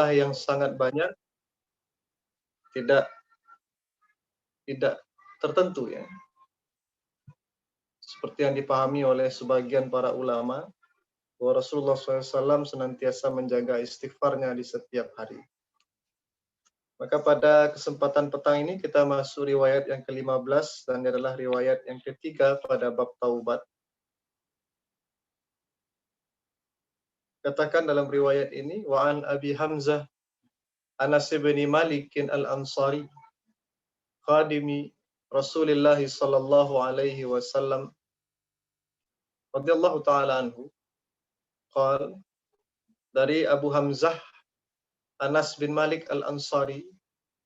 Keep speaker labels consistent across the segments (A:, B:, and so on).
A: yang sangat banyak, tidak tidak tertentu ya. Seperti yang dipahami oleh sebagian para ulama, bahwa Rasulullah SAW senantiasa menjaga istighfarnya di setiap hari. Maka pada kesempatan petang ini kita masuk riwayat yang ke-15 dan adalah riwayat yang ketiga pada bab taubat. Katakan dalam riwayat ini, wa an Abi Hamzah Anas bin Malik al-Ansari khadimi Rasulullah sallallahu alaihi wasallam radhiyallahu taala anhu qala, dari Abu Hamzah Anas bin Malik al-Ansari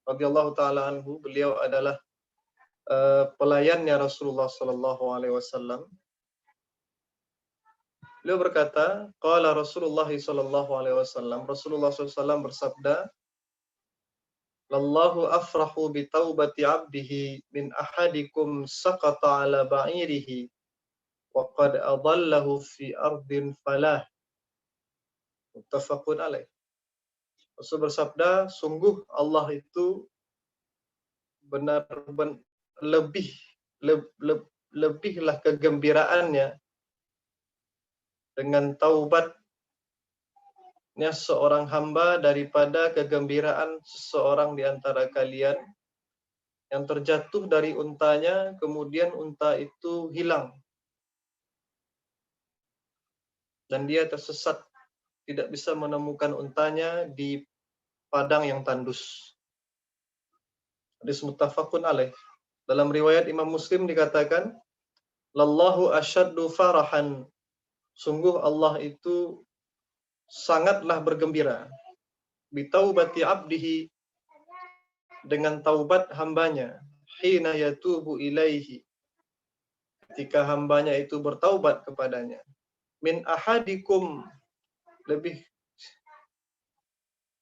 A: radhiyallahu taala anhu, beliau adalah pelayannya Rasulullah sallallahu alaihi wasallam. Beliau berkata, qala Rasulullah sallallahu alaihi wasallam, Rasulullah SAW bersabda, lallahu afrahu bi taubati 'abdihi min ahadikum saqata 'ala ba'irihi wa qad adallahu fi ardin falah. Muttafaqun alaih. Rasul bersabda, sungguh Allah itu benar-benar lebihlah kegembiraannya dengan taubatnya seorang hamba daripada kegembiraan seseorang di antara kalian yang terjatuh dari untanya, kemudian unta itu hilang dan dia tersesat, tidak bisa menemukan untanya di padang yang tandus. Hadis muttafaqun alaih. Dalam riwayat Imam Muslim dikatakan, lallahu asyaddu farahan, sungguh Allah itu sangatlah bergembira, bitaubati abdihi, dengan taubat hambanya, hina yatubu ilaihi, ketika hambanya itu bertaubat kepadanya, min ahadikum,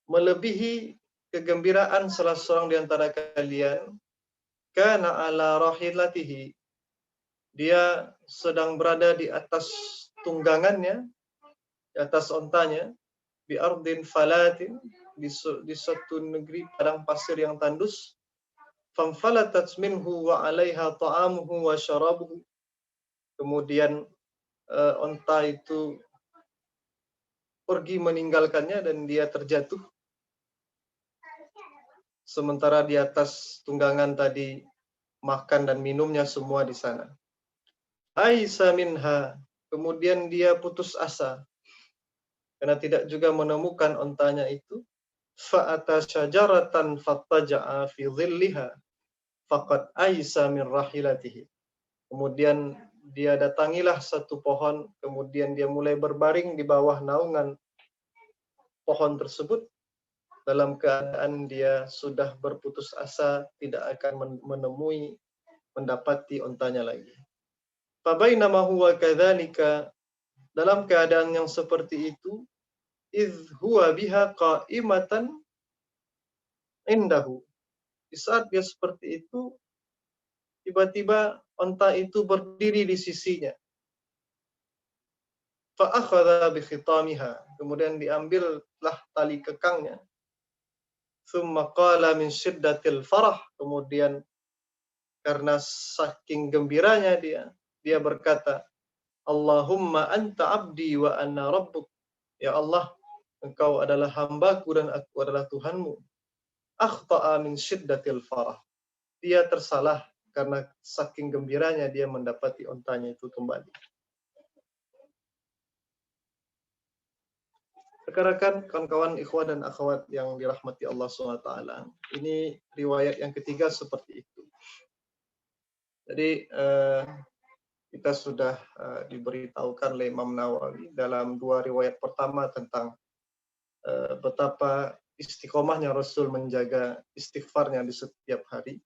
A: melebihi kegembiraan salah seorang di antara kalian, kana ala rahilatihi, dia sedang berada di atas tunggangannya, di atas ontanya, bi ardin falatin, di suatu negeri padang pasir yang tandus, famfalatat minhu wa 'alaiha ta'amuhu wa syarabuhu, kemudian onta itu pergi meninggalkannya dan dia terjatuh, sementara di atas tunggangan tadi makan dan minumnya semua di sana. Aisa minha, kemudian dia putus asa karena tidak juga menemukan ontanya itu. Fa'ata syajaratan fattaja'a fi dhilliha faqad aisa min rahilatihi, kemudian dia datangilah satu pohon, kemudian dia mulai berbaring di bawah naungan pohon tersebut dalam keadaan dia sudah berputus asa, tidak akan mendapati ontanya lagi. Fabainama huwa kadzalika, dalam keadaan yang seperti itu, idh huwa biha qa'imatan indahu, di saat dia seperti itu, tiba-tiba onta itu berdiri di sisinya. Fa akhadha bi khitamiha, kemudian diambillah tali kekangnya. Tsumma qala min syiddatil farah, kemudian karena saking gembiranya dia berkata, Allahumma anta abdi wa anna rabbuk, ya Allah, engkau adalah hambaku dan aku adalah Tuhanmu. Akhta'a min syiddatil farah, dia tersalah karena saking gembiranya dia mendapati ontanya itu kembali. Rekan-rekan, kawan-kawan, ikhwan dan akhwat yang dirahmati Allah SWT, ini riwayat yang ketiga seperti itu. Jadi kita sudah diberitahukan oleh Imam Nawawi dalam dua riwayat pertama tentang betapa istiqomahnya Rasul menjaga istighfarnya di setiap hari.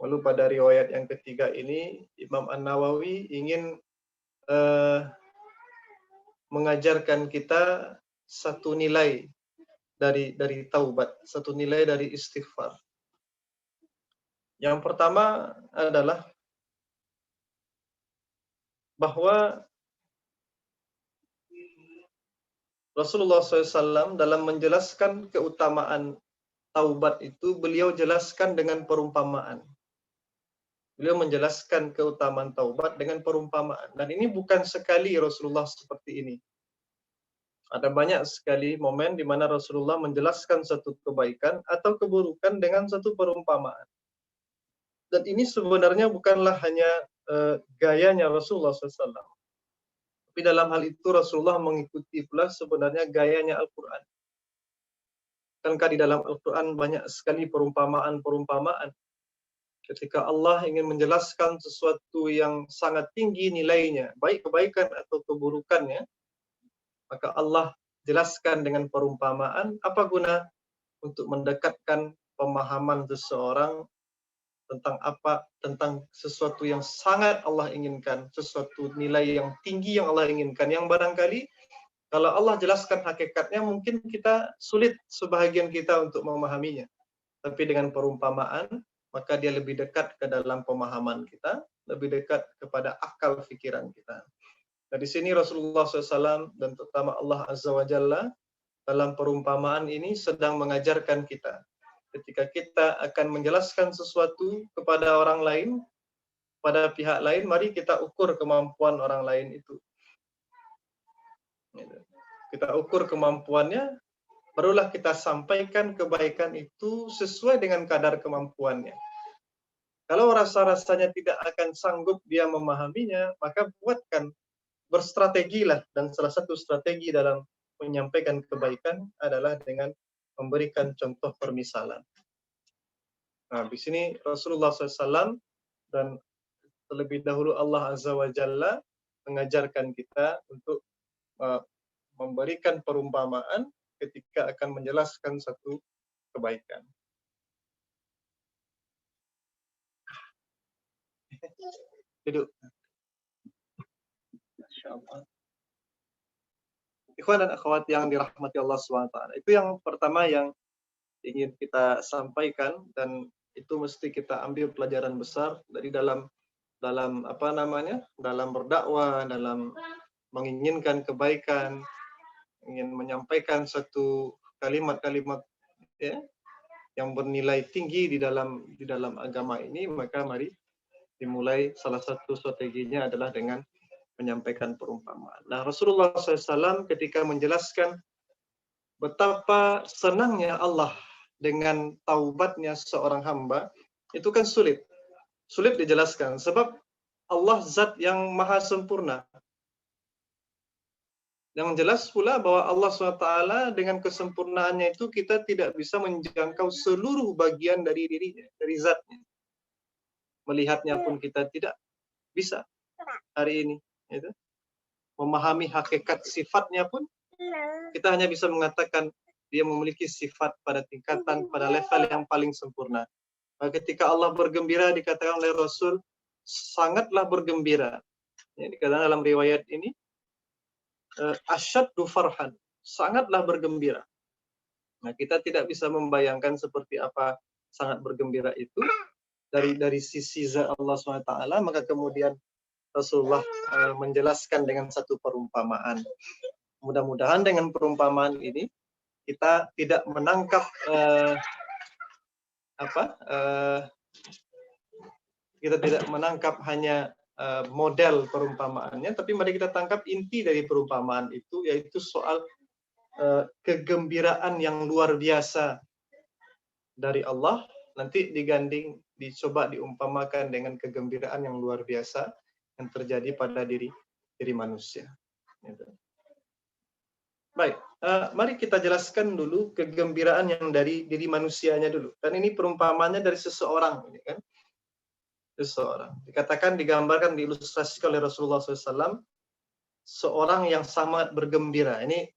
A: Lalu pada riwayat yang ketiga ini, Imam An-Nawawi ingin mengajarkan kita satu nilai dari taubat, satu nilai dari istighfar. Yang pertama adalah bahwa Rasulullah SAW dalam menjelaskan keutamaan taubat itu, beliau jelaskan dengan perumpamaan. Beliau menjelaskan keutamaan taubat dengan perumpamaan. Dan ini bukan sekali Rasulullah seperti ini. Ada banyak sekali momen di mana Rasulullah menjelaskan satu kebaikan atau keburukan dengan satu perumpamaan. Dan ini sebenarnya bukanlah hanya gayanya Rasulullah SAW. Tapi dalam hal itu Rasulullah mengikuti pula sebenarnya gayanya Al-Quran. Bukankah di dalam Al-Quran banyak sekali perumpamaan-perumpamaan. Ketika Allah ingin menjelaskan sesuatu yang sangat tinggi nilainya, baik kebaikan atau keburukannya, maka Allah jelaskan dengan perumpamaan. Apa guna? Untuk mendekatkan pemahaman seseorang tentang sesuatu yang sangat Allah inginkan, sesuatu nilai yang tinggi yang Allah inginkan, yang barangkali kalau Allah jelaskan hakikatnya mungkin kita sulit sebahagian kita untuk memahaminya. Tapi dengan perumpamaan, maka dia lebih dekat ke dalam pemahaman kita, lebih dekat kepada akal fikiran kita. Nah, di sini Rasulullah SAW dan terutama Allah Azza wa Jalla dalam perumpamaan ini sedang mengajarkan kita. Ketika kita akan menjelaskan sesuatu kepada orang lain, pada pihak lain, mari kita ukur kemampuan orang lain itu. Kita ukur kemampuannya, barulah kita sampaikan kebaikan itu sesuai dengan kadar kemampuannya. Kalau rasa-rasanya tidak akan sanggup dia memahaminya, maka buatkan, berstrategilah. Dan salah satu strategi dalam menyampaikan kebaikan adalah dengan memberikan contoh permisalan. Nah, di sini Rasulullah SAW dan terlebih dahulu Allah Azza wa Jalla mengajarkan kita untuk memberikan perumpamaan ketika akan menjelaskan satu kebaikan. Duduk. Masyaallah. Ikhwan dan akhwat yang dirahmati Allah SWT. Itu yang pertama yang ingin kita sampaikan, dan itu mesti kita ambil pelajaran besar dari dalam dalam berdakwah, dalam menginginkan kebaikan, ingin menyampaikan satu kalimat-kalimat ya, yang bernilai tinggi di dalam agama ini, maka mari dimulai. Salah satu strateginya adalah dengan menyampaikan perumpamaan. Nah, Rasulullah SAW ketika menjelaskan betapa senangnya Allah dengan taubatnya seorang hamba, itu kan sulit dijelaskan, sebab Allah zat yang maha sempurna. Yang jelas pula bahwa Allah SWT dengan kesempurnaannya itu kita tidak bisa menjangkau seluruh bagian dari dirinya, dari zatnya. Melihatnya pun kita tidak bisa hari ini. Itu. Memahami hakikat sifatnya pun kita hanya bisa mengatakan dia memiliki sifat pada tingkatan, pada level yang paling sempurna. Ketika Allah bergembira, dikatakan oleh Rasul, sangatlah bergembira. Ya, dikatakan dalam riwayat ini, asyaddu farhan, sangatlah bergembira. Nah, kita tidak bisa membayangkan seperti apa sangat bergembira itu dari sisi zat Allah SWT, maka kemudian Rasulullah menjelaskan dengan satu perumpamaan. Mudah-mudahan dengan perumpamaan ini kita tidak menangkap kita tidak menangkap hanya model perumpamaannya, tapi mari kita tangkap inti dari perumpamaan itu, yaitu soal kegembiraan yang luar biasa dari Allah, nanti dicoba diumpamakan dengan kegembiraan yang luar biasa yang terjadi pada diri manusia. Baik, mari kita jelaskan dulu kegembiraan yang dari diri manusianya dulu. Dan ini perumpamaannya dari seseorang, kan? Seseorang. Dikatakan, digambarkan, diilustrasikan oleh Rasulullah SAW, seorang yang sangat bergembira. Ini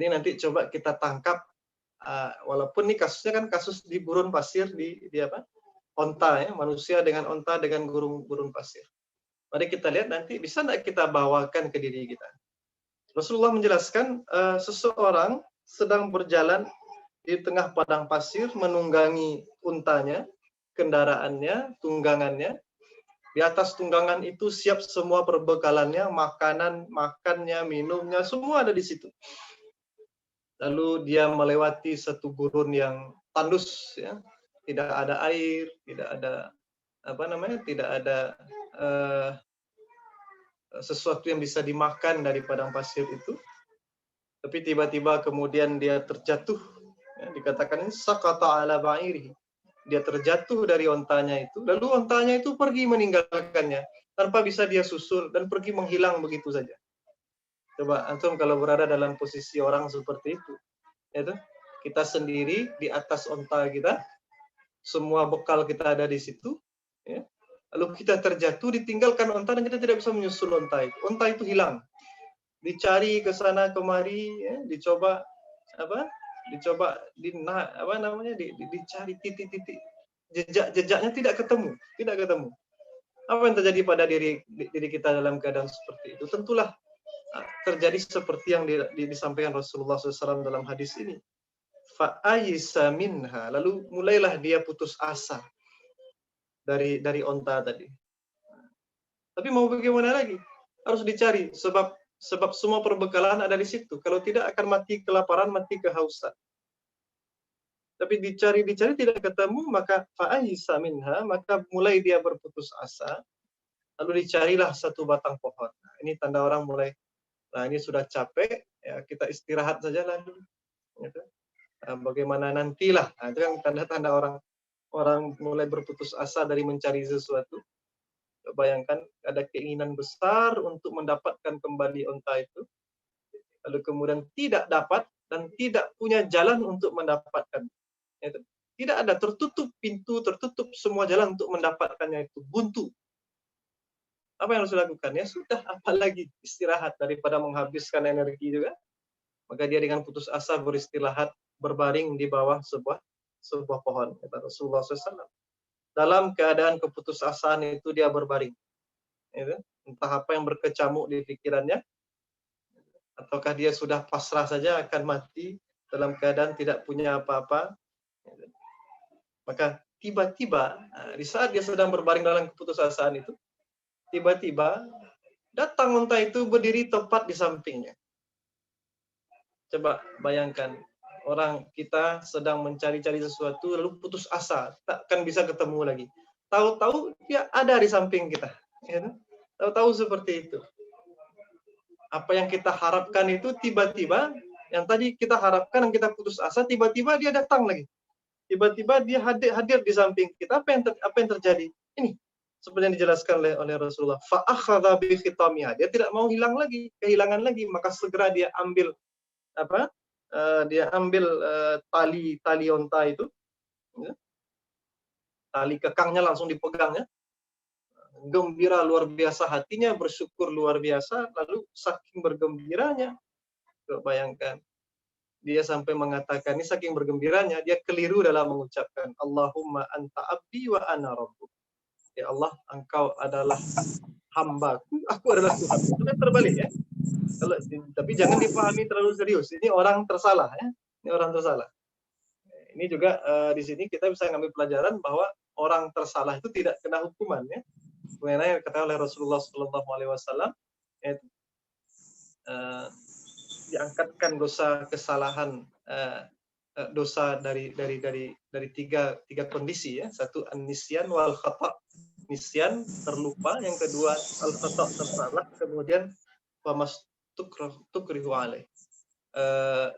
A: nanti coba kita tangkap, walaupun ini kasusnya kan kasus di gurun pasir, di onta, ya, manusia dengan onta, dengan gurun pasir. Mari kita lihat nanti bisa tidak kita bawakan ke diri kita. Rasulullah menjelaskan seseorang sedang berjalan di tengah padang pasir, menunggangi untanya, kendaraannya, tunggangannya. Di atas tunggangan itu siap semua perbekalannya, makannya, minumnya, semua ada di situ. Lalu dia melewati satu gurun yang tandus, ya, tidak ada air, tidak ada tidak ada uh, sesuatu yang bisa dimakan dari padang pasir itu. Tapi tiba-tiba kemudian dia terjatuh, ya, dikatakan sakata ala ba'irihi. Dia terjatuh dari ontanya itu, lalu ontanya itu pergi meninggalkannya tanpa bisa dia susul dan pergi menghilang begitu saja. Coba antum kalau berada dalam posisi orang seperti itu, ya, kita sendiri di atas onta kita, semua bekal kita ada di situ, ya. Lalu kita terjatuh, ditinggalkan onta dan kita tidak bisa menyusul onta itu. Onta itu hilang, dicari ke sana kemari, ya, dicoba dicari titik-titik jejaknya tidak ketemu. Apa yang terjadi pada diri kita dalam keadaan seperti itu? Tentulah terjadi seperti yang disampaikan Rasulullah SAW dalam hadis ini. Fa'ayisa minha, lalu mulailah dia putus asa dari onta tadi. Tapi mau bagaimana lagi? Harus dicari, sebab semua perbekalan ada di situ. Kalau tidak akan mati kelaparan, mati kehausan. Tapi dicari tidak ketemu, maka fa'ayisa minha, maka mulai dia berputus asa. Lalu dicarilah satu batang pohon. Nah, ini tanda orang mulai, nah ini sudah capek, ya kita istirahat saja lalu. Gitu. Nah, bagaimana nantilah, nah, itu yang tanda-tanda orang mulai berputus asa dari mencari sesuatu. Bayangkan ada keinginan besar untuk mendapatkan kembali onta itu, lalu kemudian tidak dapat dan tidak punya jalan untuk mendapatkan. Itu. Tidak ada, tertutup pintu, tertutup semua jalan untuk mendapatkannya, itu buntu. Apa yang harus dilakukan? Ya sudah, apalagi istirahat daripada menghabiskan energi juga. Maka dia dengan putus asa beristirahat, berbaring di bawah sebuah pohon, kata Rasulullah SAW. Dalam keadaan keputusasaan itu dia berbaring. Itu. Entah apa yang berkecamuk di pikirannya, ataukah dia sudah pasrah saja akan mati dalam keadaan tidak punya apa-apa. Maka tiba-tiba di saat dia sedang berbaring dalam keputusasaan itu, tiba-tiba datang unta itu berdiri tepat di sampingnya. Coba bayangkan, orang kita sedang mencari-cari sesuatu lalu putus asa, takkan bisa ketemu lagi. Tahu-tahu dia ada di samping kita. Ya, tahu-tahu seperti itu. Apa yang kita harapkan itu tiba-tiba, yang tadi kita harapkan, yang kita putus asa, tiba-tiba dia datang lagi. Tiba-tiba dia hadir di samping kita. Apa yang terjadi? Ini seperti yang dijelaskan oleh Rasulullah. Fa'akhadha bi khitamiha. Dia tidak mau kehilangan lagi, maka segera dia ambil tali onta itu, ya. Tali kekangnya langsung dipegangnya. Gembira luar biasa hatinya, bersyukur luar biasa, lalu saking bergembiranya, bayangkan, dia sampai mengatakan, ini saking bergembiranya, dia keliru dalam mengucapkan, Allahumma anta abdi wa ana rabbuk. Ya Allah, engkau adalah hambaku, aku adalah Tuhan. Itu terbalik, ya. Tapi jangan dipahami terlalu serius. Ini orang tersalah, ya. Ini orang tersalah. Ini juga di sini kita bisa ngambil pelajaran bahwa orang tersalah itu tidak kena hukuman, ya. Sebenarnya yang dikatakan oleh Rasulullah SAW, yaitu diangkatkan dosa kesalahan, dosa dari tiga kondisi, ya. Satu an-nisyan wal khata'. Nisyan, terlupa. Yang kedua al-khata', tersalah. Kemudian tukrihu alaih,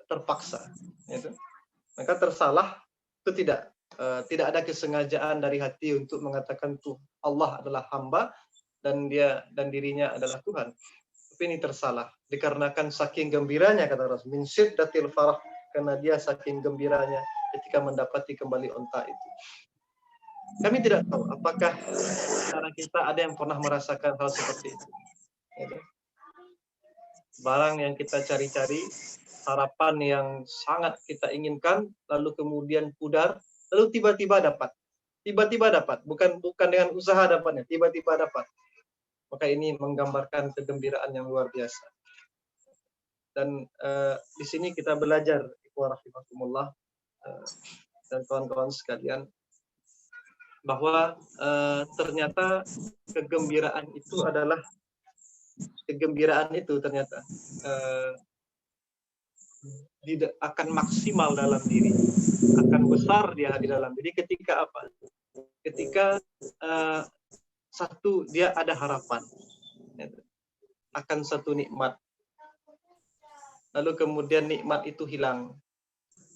A: terpaksa. Gitu. Maka tersalah itu tidak ada kesengajaan dari hati untuk mengatakan tuh Allah adalah hamba dan dirinya adalah Tuhan. Tapi ini tersalah dikarenakan saking gembiranya, kata Rasul, min syiddatil farah, karena dia saking gembiranya ketika mendapati kembali onta itu. Kami tidak tahu apakah cara kita ada yang pernah merasakan hal seperti itu. Barang yang kita cari-cari, harapan yang sangat kita inginkan, lalu kemudian pudar, lalu tiba-tiba dapat. Bukan dengan usaha dapatnya, tiba-tiba dapat. Maka ini menggambarkan kegembiraan yang luar biasa. Dan di sini kita belajar, rahimakumullah, dan kawan-kawan sekalian, bahwa ternyata kegembiraan itu ternyata akan maksimal dalam diri, akan besar dia di dalam diri ketika apa? Ketika satu dia ada harapan akan satu nikmat, lalu kemudian nikmat itu hilang,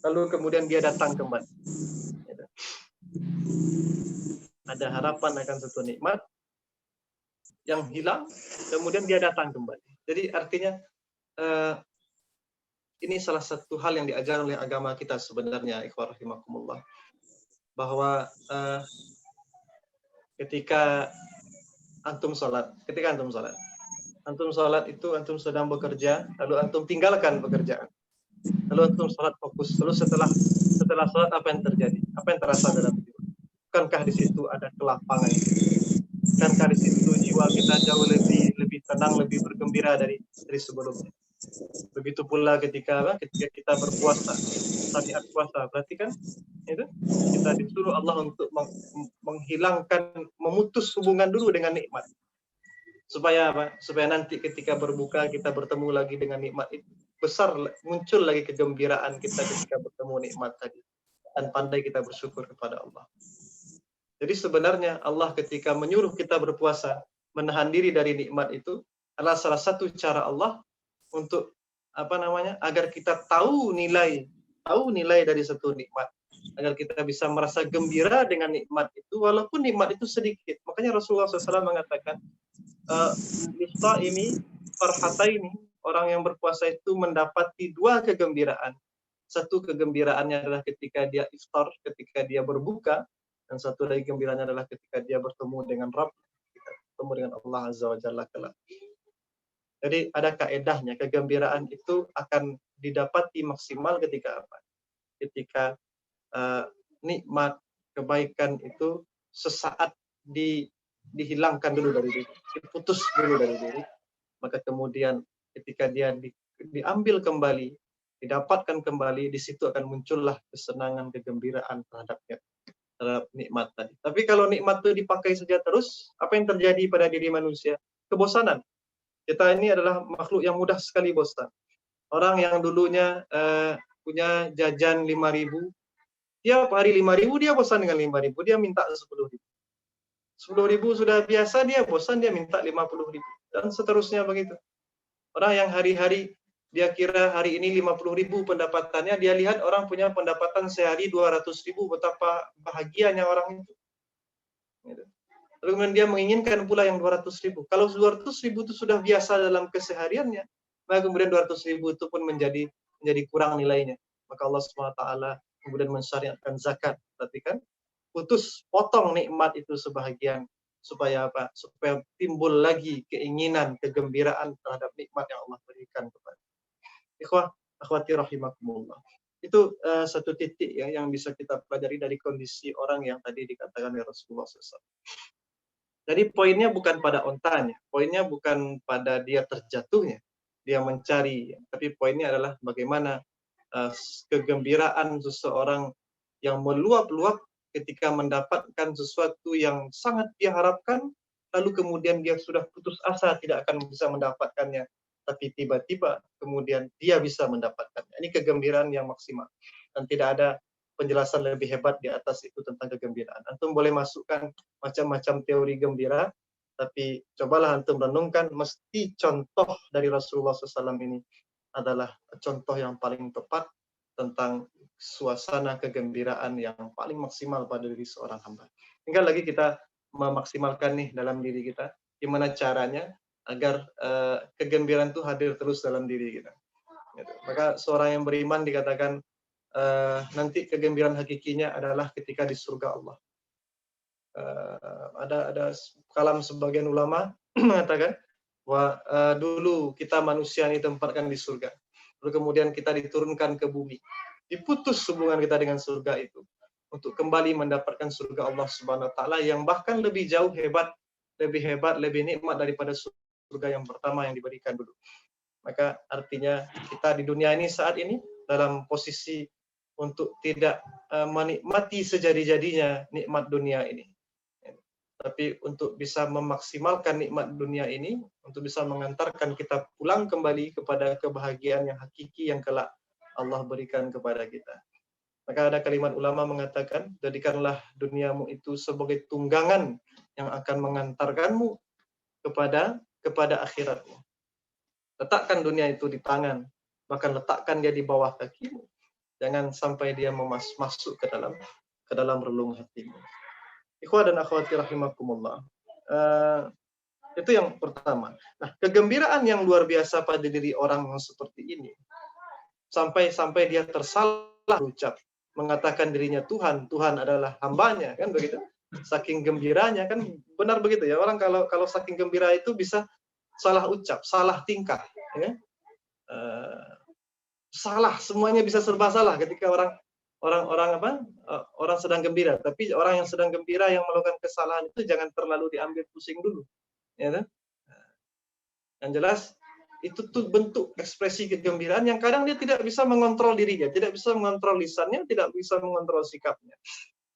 A: lalu kemudian dia datang kembali. Ada harapan akan satu nikmat yang hilang, kemudian dia datang kembali. Jadi artinya ini salah satu hal yang diajarkan oleh agama kita sebenarnya, ikhwan rahimakumullah, bahwa ketika antum sholat itu antum sedang bekerja, lalu antum tinggalkan pekerjaan, lalu antum sholat fokus, lalu setelah sholat apa yang terjadi? Apa yang terasa dalam jiwa? Bukankah di situ ada kelapangan? Bukankah di situ jiwa kita jauh lebih tenang, lebih bergembira dari sebelumnya? Begitu pula ketika kita berpuasa, syariat puasa, berarti kan itu kita disuruh Allah untuk menghilangkan, memutus hubungan dulu dengan nikmat. Supaya apa? Supaya nanti ketika berbuka kita bertemu lagi dengan nikmat itu, besar, muncul lagi kegembiraan kita ketika bertemu nikmat tadi, dan pandai kita bersyukur kepada Allah. Jadi sebenarnya Allah ketika menyuruh kita berpuasa, menahan diri dari nikmat itu adalah salah satu cara Allah untuk agar kita tahu nilai dari satu nikmat, agar kita bisa merasa gembira dengan nikmat itu walaupun nikmat itu sedikit. Makanya Rasulullah SAW mengatakan, ini farhataini, orang yang berpuasa itu mendapati dua kegembiraan. Satu kegembiraannya adalah ketika dia iftar, ketika dia berbuka, dan satu lagi gembiraannya adalah ketika dia bertemu dengan Rabb, bertemu dengan Allah Azza wa Jalla kelak. Jadi ada kaedahnya, kegembiraan itu akan didapati maksimal ketika apa? Ketika nikmat, kebaikan itu sesaat dihilangkan dulu dari diri, diputus dulu dari diri, maka kemudian ketika dia diambil kembali, didapatkan kembali, di situ akan muncullah kesenangan, kegembiraan terhadap nikmat tadi. Tapi kalau nikmat itu dipakai saja terus, apa yang terjadi pada diri manusia? Kebosanan. Kita ini adalah makhluk yang mudah sekali bosan. Orang yang dulunya punya jajan 5.000, tiap hari 5.000, dia bosan dengan 5.000, dia minta 10.000. 10.000 sudah biasa, dia bosan, dia minta 50.000, dan seterusnya begitu. Orang yang hari-hari dia kira hari ini 50.000 pendapatannya, dia lihat orang punya pendapatan sehari 200.000, betapa bahagianya orang itu. Lalu kemudian dia menginginkan pula yang 200.000. Kalau 200.000 itu sudah biasa dalam kesehariannya, maka kemudian 200.000 itu pun menjadi kurang nilainya. Maka Allah SWT kemudian mensyariatkan zakat. Berarti kan potong nikmat itu sebahagian, supaya apa? Supaya timbul lagi keinginan, kegembiraan terhadap nikmat yang Allah berikan kepada. Ikhwah, akhwati rahimakumullah. Itu satu titik ya yang bisa kita pelajari dari kondisi orang yang tadi dikatakan oleh Rasulullah SAW. Jadi poinnya bukan pada ontanya, poinnya bukan pada dia terjatuhnya, dia mencari, tapi poinnya adalah bagaimana kegembiraan seseorang yang meluap-luap ketika mendapatkan sesuatu yang sangat dia harapkan, lalu kemudian dia sudah putus asa tidak akan bisa mendapatkannya, tapi tiba-tiba kemudian dia bisa mendapatkannya. Ini kegembiraan yang maksimal, dan tidak ada penjelasan lebih hebat di atas itu tentang kegembiraan. Antum boleh masukkan macam-macam teori gembira, tapi cobalah antum renungkan, mesti contoh dari Rasulullah SAW ini adalah contoh yang paling tepat tentang suasana kegembiraan yang paling maksimal pada diri seorang hamba. Tinggal lagi kita memaksimalkan nih dalam diri kita, gimana caranya agar kegembiraan itu hadir terus dalam diri kita. Maka seorang yang beriman dikatakan nanti kegembiraan hakikinya adalah ketika di surga Allah. Ada kalam sebagian ulama mengatakan bahwa dulu kita manusia ini ditempatkan di surga, lalu kemudian kita diturunkan ke bumi, diputus hubungan kita dengan surga itu untuk kembali mendapatkan surga Allah Subhanahu Wa Taala yang bahkan lebih jauh hebat, lebih nikmat daripada surga yang pertama yang diberikan dulu. Maka artinya kita di dunia ini saat ini dalam posisi untuk tidak menikmati sejadi-jadinya nikmat dunia ini, tapi untuk bisa memaksimalkan nikmat dunia ini, untuk bisa mengantarkan kita pulang kembali kepada kebahagiaan yang hakiki yang kelak Allah berikan kepada kita. Maka ada kalimat ulama mengatakan, jadikanlah duniamu itu sebagai tunggangan yang akan mengantarkanmu kepada akhiratmu. Letakkan dunia itu di tangan, bahkan letakkan dia di bawah kakimu. Jangan sampai dia masuk ke dalam relung hatimu. Ikhwah dan akhwati rahimakumullah. Itu yang pertama. Nah, kegembiraan yang luar biasa pada diri orang yang seperti ini, sampai dia tersalah ucap, mengatakan dirinya Tuhan, Tuhan adalah hambanya, kan begitu? Saking gembiranya, kan benar begitu ya, orang kalau saking gembira itu bisa salah ucap, salah tingkah, ya. Salah, semuanya bisa serba salah ketika orang sedang gembira. Tapi orang yang sedang gembira yang melakukan kesalahan itu jangan terlalu diambil pusing dulu, ya kan? Yang jelas itu tuh bentuk ekspresi kegembiraan yang kadang dia tidak bisa mengontrol dirinya, tidak bisa mengontrol lisannya, tidak bisa mengontrol sikapnya.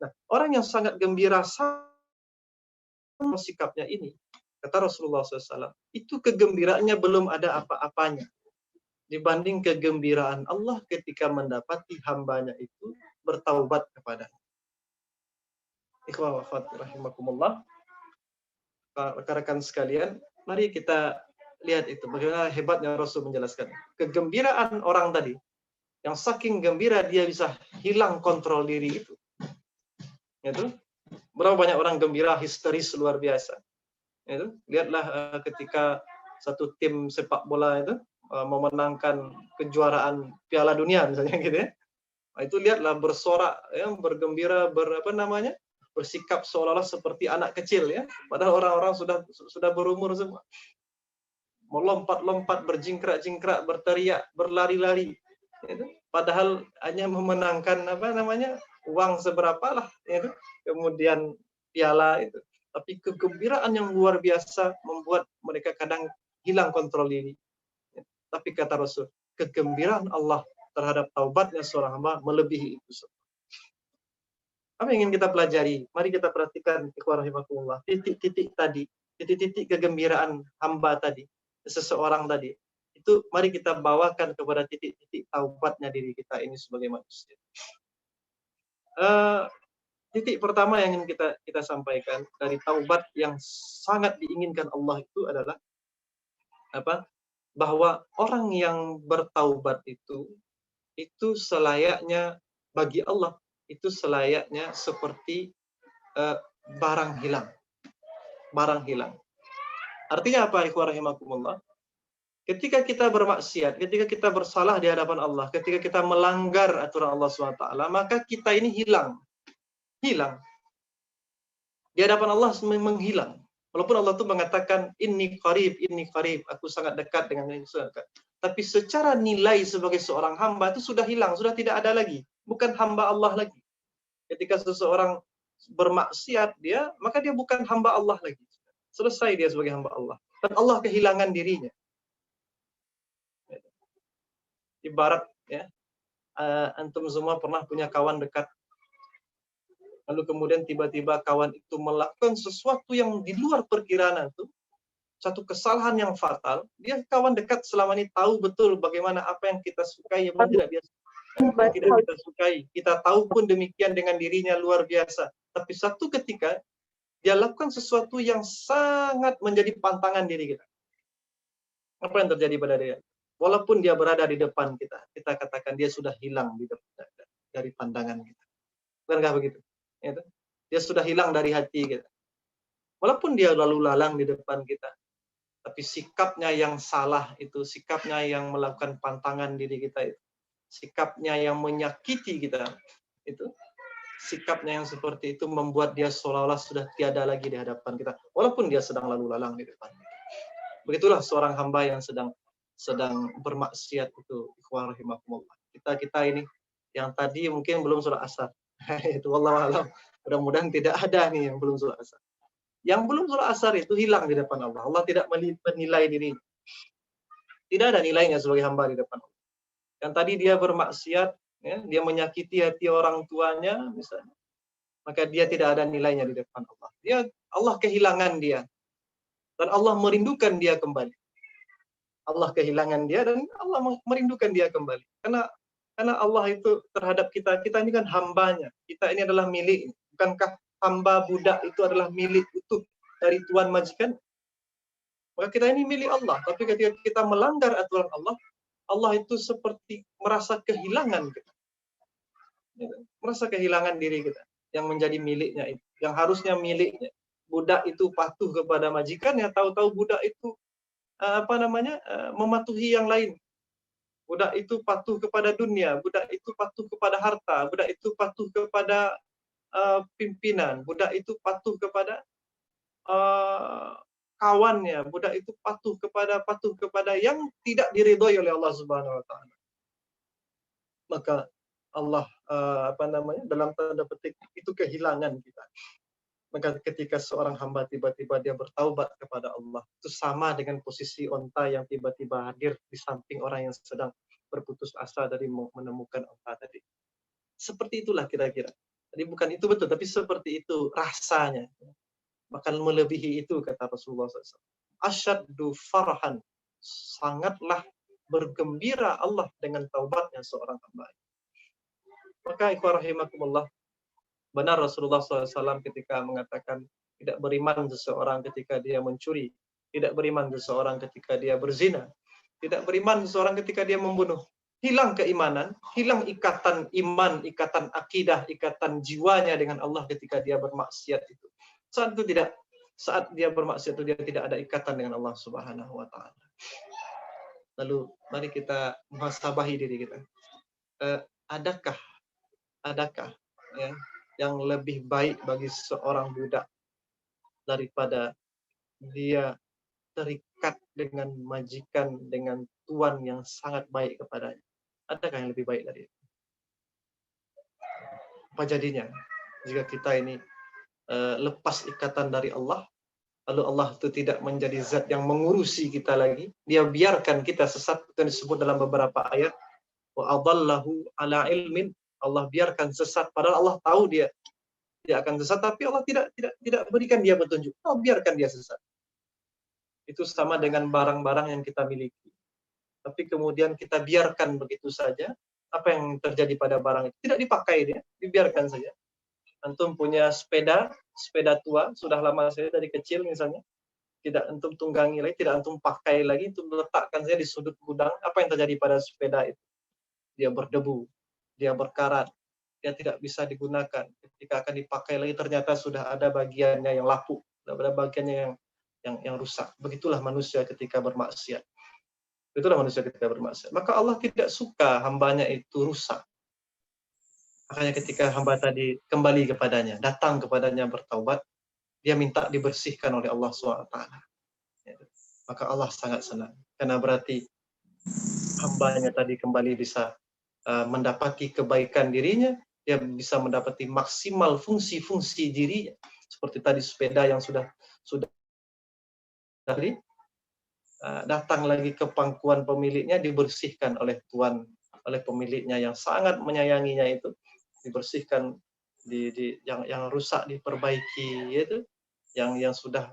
A: Nah, orang yang sangat gembira sama sikapnya ini, kata Rasulullah SAW, itu kegembiraannya belum ada apa-apanya dibanding kegembiraan Allah ketika mendapati hambanya itu bertaubat kepada. Ikhwah wa akhwat rahimakumullah. Rekan-rekan sekalian, mari kita lihat itu bagaimana hebatnya Rasul menjelaskan. Kegembiraan orang tadi, yang saking gembira dia bisa hilang kontrol diri itu. Itu berapa banyak orang gembira histeris luar biasa. Itu lihatlah ketika satu tim sepak bola itu memenangkan kejuaraan Piala Dunia misalnya gitu ya. Nah, itu lihatlah bersorak ya, bergembira, bersikap seolah-olah seperti anak kecil ya. Padahal orang-orang sudah berumur semua. Melompat-lompat, berjingkrak-jingkrak, berteriak, berlari-lari. Gitu. Padahal hanya memenangkan uang seberapa lah, gitu. Kemudian piala itu. Tapi kegembiraan yang luar biasa membuat mereka kadang hilang kontrol diri. Tapi kata Rasul, kegembiraan Allah terhadap taubatnya seorang hamba melebihi itu semua. Apa yang ingin kita pelajari? Mari kita perhatikan ikhwah rahimakumullah. Titik-titik tadi, titik-titik kegembiraan hamba tadi, seseorang tadi, itu mari kita bawakan kepada titik-titik taubatnya diri kita ini sebagai manusia. Titik pertama yang ingin kita sampaikan dari taubat yang sangat diinginkan Allah itu adalah bahwa orang yang bertaubat itu selayaknya bagi Allah itu selayaknya seperti barang hilang. Barang hilang. Artinya apa, ikhwah rahimakumullah? Ketika kita bermaksiat, ketika kita bersalah di hadapan Allah, ketika kita melanggar aturan Allah SWT, maka kita ini hilang. Hilang. Di hadapan Allah menghilang. Walaupun Allah itu mengatakan, inni qarib, aku sangat dekat dengan ini. Tapi secara nilai sebagai seorang hamba itu sudah hilang, sudah tidak ada lagi. Bukan hamba Allah lagi. Ketika seseorang bermaksiat maka dia bukan hamba Allah lagi. Selesai dia sebagai hamba Allah. Dan Allah kehilangan dirinya. Ibarat ya, antum semua pernah punya kawan dekat. Lalu kemudian tiba-tiba kawan itu melakukan sesuatu yang di luar perkiraan itu, satu kesalahan yang fatal. Dia kawan dekat selama ini tahu betul bagaimana apa yang kita sukai, apa yang tidak kita sukai. Kita tahu pun demikian dengan dirinya luar biasa. Tapi satu ketika dia lakukan sesuatu yang sangat menjadi pantangan diri kita. Apa yang terjadi pada dia? Walaupun dia berada di depan kita, kita katakan dia sudah hilang dari pandangan kita. Bukankah begitu? Dia sudah hilang dari hati kita. Walaupun dia lalu lalang di depan kita, tapi sikapnya yang salah itu, sikapnya yang melakukan pantangan diri kita itu, sikapnya yang menyakiti kita itu, sikapnya yang seperti itu membuat dia seolah-olah sudah tiada lagi di hadapan kita, walaupun dia sedang lalu lalang di depan kita. Begitulah seorang hamba yang sedang bermaksiat itu, ikhwan rahimakumullah. Kita ini yang tadi mungkin belum sholat asar. Itu wallahu a'lam. Mudah-mudahan tidak ada nih yang belum sholat asar. Yang belum sholat asar itu hilang di depan Allah. Allah tidak menilai dirinya. Tidak ada nilainya sebagai hamba di depan Allah. Yang tadi dia bermaksiat, ya, dia menyakiti hati orang tuanya misalnya, maka dia tidak ada nilainya di depan Allah. Allah kehilangan dia. Dan Allah merindukan dia kembali. Allah kehilangan dia dan Allah merindukan dia kembali. Karena Karena Allah itu terhadap kita, kita ini kan hambanya. Kita ini adalah milik. Bukankah hamba budak itu adalah milik utuh dari tuan majikan? Maka kita ini milik Allah. Tapi ketika kita melanggar aturan Allah, Allah itu seperti merasa kehilangan kita. Merasa kehilangan diri kita yang menjadi miliknya itu, yang harusnya miliknya. Budak itu patuh kepada majikannya, tahu-tahu budak itu mematuhi yang lain. Budak itu patuh kepada dunia, budak itu patuh kepada harta, budak itu patuh kepada pimpinan, budak itu patuh kepada kawannya, budak itu patuh kepada yang tidak diridhoi oleh Allah Subhanahu wa taala. Maka Allah dalam tanda petik itu kehilangan kita. Maka ketika seorang hamba tiba-tiba dia bertaubat kepada Allah, itu sama dengan posisi onta yang tiba-tiba hadir di samping orang yang sedang berputus asa dari menemukan onta tadi. Seperti itulah kira-kira. Jadi bukan itu betul, tapi seperti itu rasanya. Bahkan melebihi itu, kata Rasulullah SAW. Asyaddu farhan. Sangatlah bergembira Allah dengan taubatnya seorang hamba. Maka ikhwah rahimakumullah, benar Rasulullah SAW ketika mengatakan tidak beriman seseorang ketika dia mencuri, tidak beriman seseorang ketika dia berzina, tidak beriman seseorang ketika dia membunuh. Hilang keimanan, hilang ikatan iman, ikatan akidah, ikatan jiwanya dengan Allah ketika dia bermaksiat itu. Saat dia bermaksiat itu dia tidak ada ikatan dengan Allah Subhanahu wa taala. Lalu mari kita muhasabahi diri kita. Adakah ya yang lebih baik bagi seorang budak daripada dia terikat dengan majikan, dengan tuan yang sangat baik kepadanya? Adakah yang lebih baik dari itu? Apa jadinya jika kita ini lepas ikatan dari Allah, lalu Allah itu tidak menjadi zat yang mengurusi kita lagi, dia biarkan kita sesat, itu yang disebut dalam beberapa ayat, wa adallahu ala ilmin, Allah biarkan sesat padahal Allah tahu dia akan sesat, tapi Allah tidak berikan dia petunjuk. Allah biarkan dia sesat. Itu sama dengan barang-barang yang kita miliki. Tapi kemudian kita biarkan begitu saja. Apa yang terjadi pada barang itu? Tidak dipakai dia, dibiarkan saja. Antum punya sepeda tua, sudah lama saya dari kecil misalnya, tidak antum tunggangi lagi, tidak antum pakai lagi, antum letakkan saja di sudut gudang. Apa yang terjadi pada sepeda itu? Dia berdebu, dia berkarat, dia tidak bisa digunakan. Ketika akan dipakai lagi ternyata sudah ada bagiannya yang lapuk, ada bagiannya yang rusak. Begitulah manusia ketika bermaksiat. Itulah manusia ketika bermaksiat. Maka Allah tidak suka hambanya itu rusak. Makanya ketika hamba tadi kembali kepadanya, datang kepadanya bertaubat, dia minta dibersihkan oleh Allah SWT. Maka Allah sangat senang. Karena berarti hambanya tadi kembali bisa mendapati kebaikan dirinya, dia bisa mendapati maksimal fungsi-fungsi dirinya. Seperti tadi sepeda yang sudah tadi datang lagi ke pangkuan pemiliknya, dibersihkan oleh oleh pemiliknya yang sangat menyayanginya itu, dibersihkan, yang rusak diperbaiki, yaitu yang sudah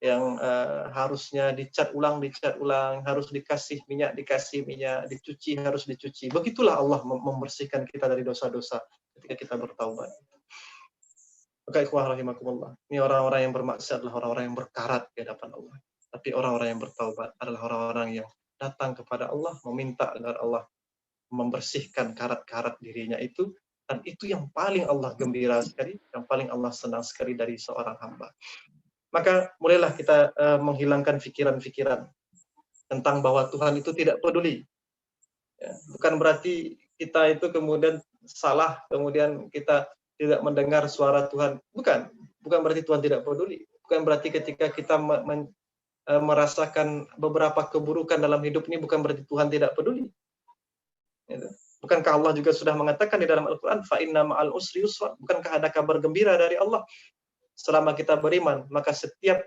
A: yang harusnya dicat ulang, harus dikasih minyak, dicuci, harus dicuci. Begitulah Allah membersihkan kita dari dosa-dosa ketika kita bertaubat. Maka ikhwah rahimakumullah, ini orang-orang yang bermaksiat adalah orang-orang yang berkarat di hadapan Allah. Tapi orang-orang yang bertaubat adalah orang-orang yang datang kepada Allah, meminta agar Allah membersihkan karat-karat dirinya itu, dan itu yang paling Allah gembira sekali, yang paling Allah senang sekali dari seorang hamba. Maka mulailah kita menghilangkan pikiran-pikiran tentang bahwa Tuhan itu tidak peduli. Ya, bukan berarti kita itu kemudian salah, kemudian kita tidak mendengar suara Tuhan. Bukan berarti Tuhan tidak peduli. Bukan berarti ketika kita merasakan beberapa keburukan dalam hidup ini, bukan berarti Tuhan tidak peduli. Bukankah Allah juga sudah mengatakan di dalam Al-Quran, fa inna ma'al usri yusra, bukankah ada kabar gembira dari Allah selama kita beriman? Maka setiap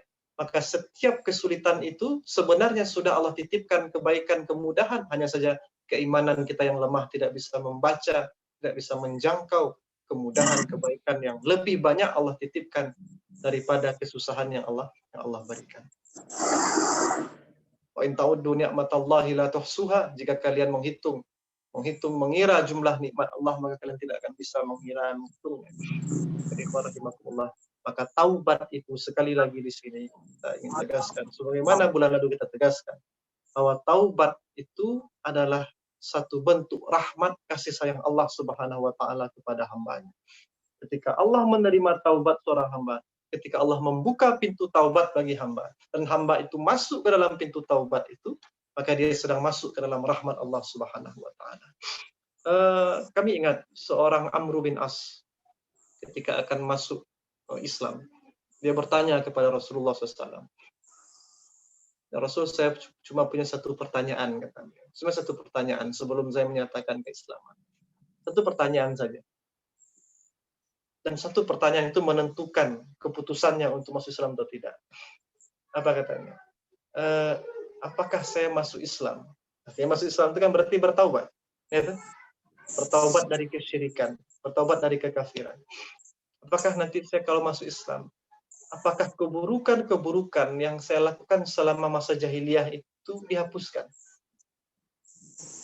A: kesulitan itu sebenarnya sudah Allah titipkan kebaikan, kemudahan. Hanya saja keimanan kita yang lemah tidak bisa membaca, tidak bisa menjangkau kemudahan, kebaikan yang lebih banyak Allah titipkan daripada kesusahan yang Allah berikan. Wa in ta'uddu ni'matallahi la tuhsuha, jika kalian menghitung mengira jumlah nikmat Allah, maka kalian tidak akan bisa mengira menghitungnya. Jadi rahimakumullah, maka taubat itu sekali lagi di sini kita ingin tegaskan, sebagaimana bulan lalu kita tegaskan, bahwa taubat itu adalah satu bentuk rahmat kasih sayang Allah Subhanahu wa taala kepada hambanya. Ketika Allah menerima taubat seorang hamba, ketika Allah membuka pintu taubat bagi hamba, dan hamba itu masuk ke dalam pintu taubat itu, maka dia sedang masuk ke dalam rahmat Allah Subhanahu wa taala. Kami ingat seorang Amr bin As ketika akan masuk Islam, dia bertanya kepada Rasulullah SAW. Ya Rasul, saya cuma punya satu pertanyaan, katanya. Cuma satu pertanyaan sebelum saya menyatakan keislaman. Satu pertanyaan saja. Dan satu pertanyaan itu menentukan keputusannya untuk masuk Islam atau tidak. Apa katanya? Apakah saya masuk Islam? Artinya masuk Islam itu kan berarti bertaubat. Ya, bertaubat dari kesyirikan, bertaubat dari kekafiran. Apakah nanti saya kalau masuk Islam, apakah keburukan-keburukan yang saya lakukan selama masa jahiliyah itu dihapuskan?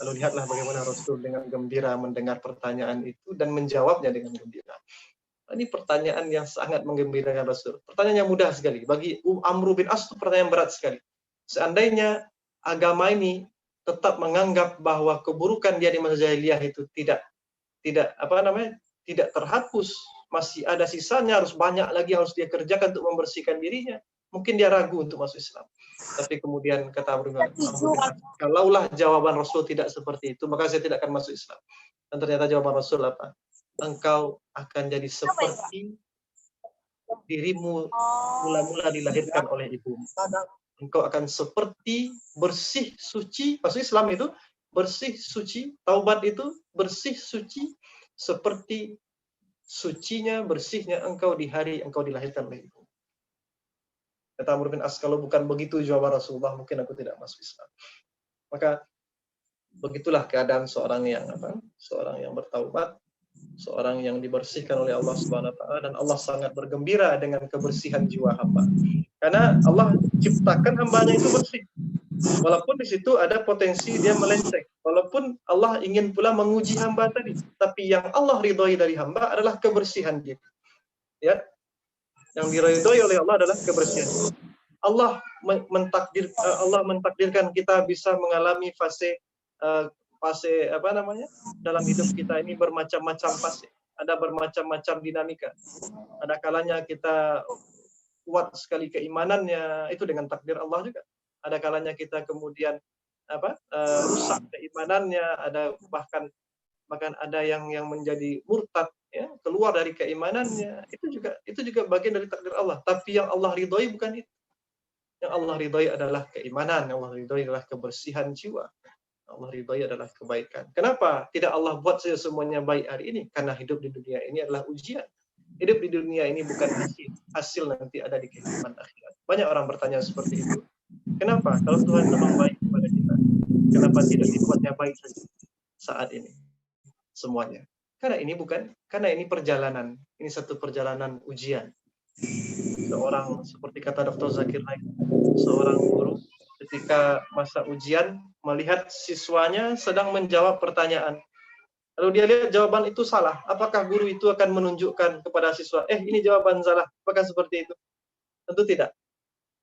A: Lalu lihatlah bagaimana Rasul dengan gembira mendengar pertanyaan itu dan menjawabnya dengan gembira. Ini pertanyaan yang sangat menggembirakan Rasul. Pertanyaannya mudah sekali. Bagi Amr bin As itu pertanyaan berat sekali. Seandainya agama ini tetap menganggap bahwa keburukan dia di masa jahiliyah itu tidak terhapus, masih ada sisanya, harus banyak lagi yang harus dia kerjakan untuk membersihkan dirinya, mungkin dia ragu untuk masuk Islam. Tapi kemudian kata Amr bin As, kalaulah jawaban Rasul tidak seperti itu, maka saya tidak akan masuk Islam. Dan ternyata jawaban Rasul apa? Engkau akan jadi seperti dirimu mula-mula dilahirkan oleh ibumu. Engkau akan seperti bersih suci, masuk Islam itu bersih suci, taubat itu bersih suci, seperti sucinya, bersihnya engkau di hari engkau dilahirkan oleh ibu. Kata Amr bin As, kalau bukan begitu jawaban Rasulullah, mungkin aku tidak masuk Islam. Maka begitulah keadaan seorang yang bertaubat, seorang yang dibersihkan oleh Allah Subhanahu wa taala, dan Allah sangat bergembira dengan kebersihan jiwa hamba. Karena Allah ciptakan hambanya itu bersih. Walaupun di situ ada potensi dia melenceng. Walaupun Allah ingin pula menguji hamba tadi, tapi yang Allah ridhoi dari hamba adalah kebersihan dia. Ya. Yang diridhoi oleh Allah adalah kebersihan. Allah mentakdirkan kita bisa mengalami fase dalam hidup kita ini bermacam-macam fase. Ada bermacam-macam dinamika. Ada kalanya kita kuat sekali keimanannya, itu dengan takdir Allah juga. Ada kalanya kita kemudian rusak keimanannya, ada bahkan ada yang menjadi murtad, ya, keluar dari keimanannya. Itu juga bagian dari takdir Allah. Tapi yang Allah ridhoi bukan itu. Yang Allah ridhoi adalah keimanan, yang Allah ridhoi adalah kebersihan jiwa. Allah ridhoi adalah kebaikan. Kenapa tidak Allah buat saja semuanya baik hari ini? Karena hidup di dunia ini adalah ujian. Hidup di dunia ini bukan hasil nanti ada di kehidupan akhirat. Banyak orang bertanya seperti itu. Kenapa? Kalau Tuhan memang baik kepada kita, kenapa tidak dibuatnya baik saja saat ini semuanya? Karena ini perjalanan. Ini satu perjalanan ujian. Seorang, seperti kata Dr. Zakir Naik, seorang guru ketika masa ujian melihat siswanya sedang menjawab pertanyaan. Lalu dia lihat jawaban itu salah. Apakah guru itu akan menunjukkan kepada siswa, ini jawaban salah? Apakah seperti itu? Tentu tidak.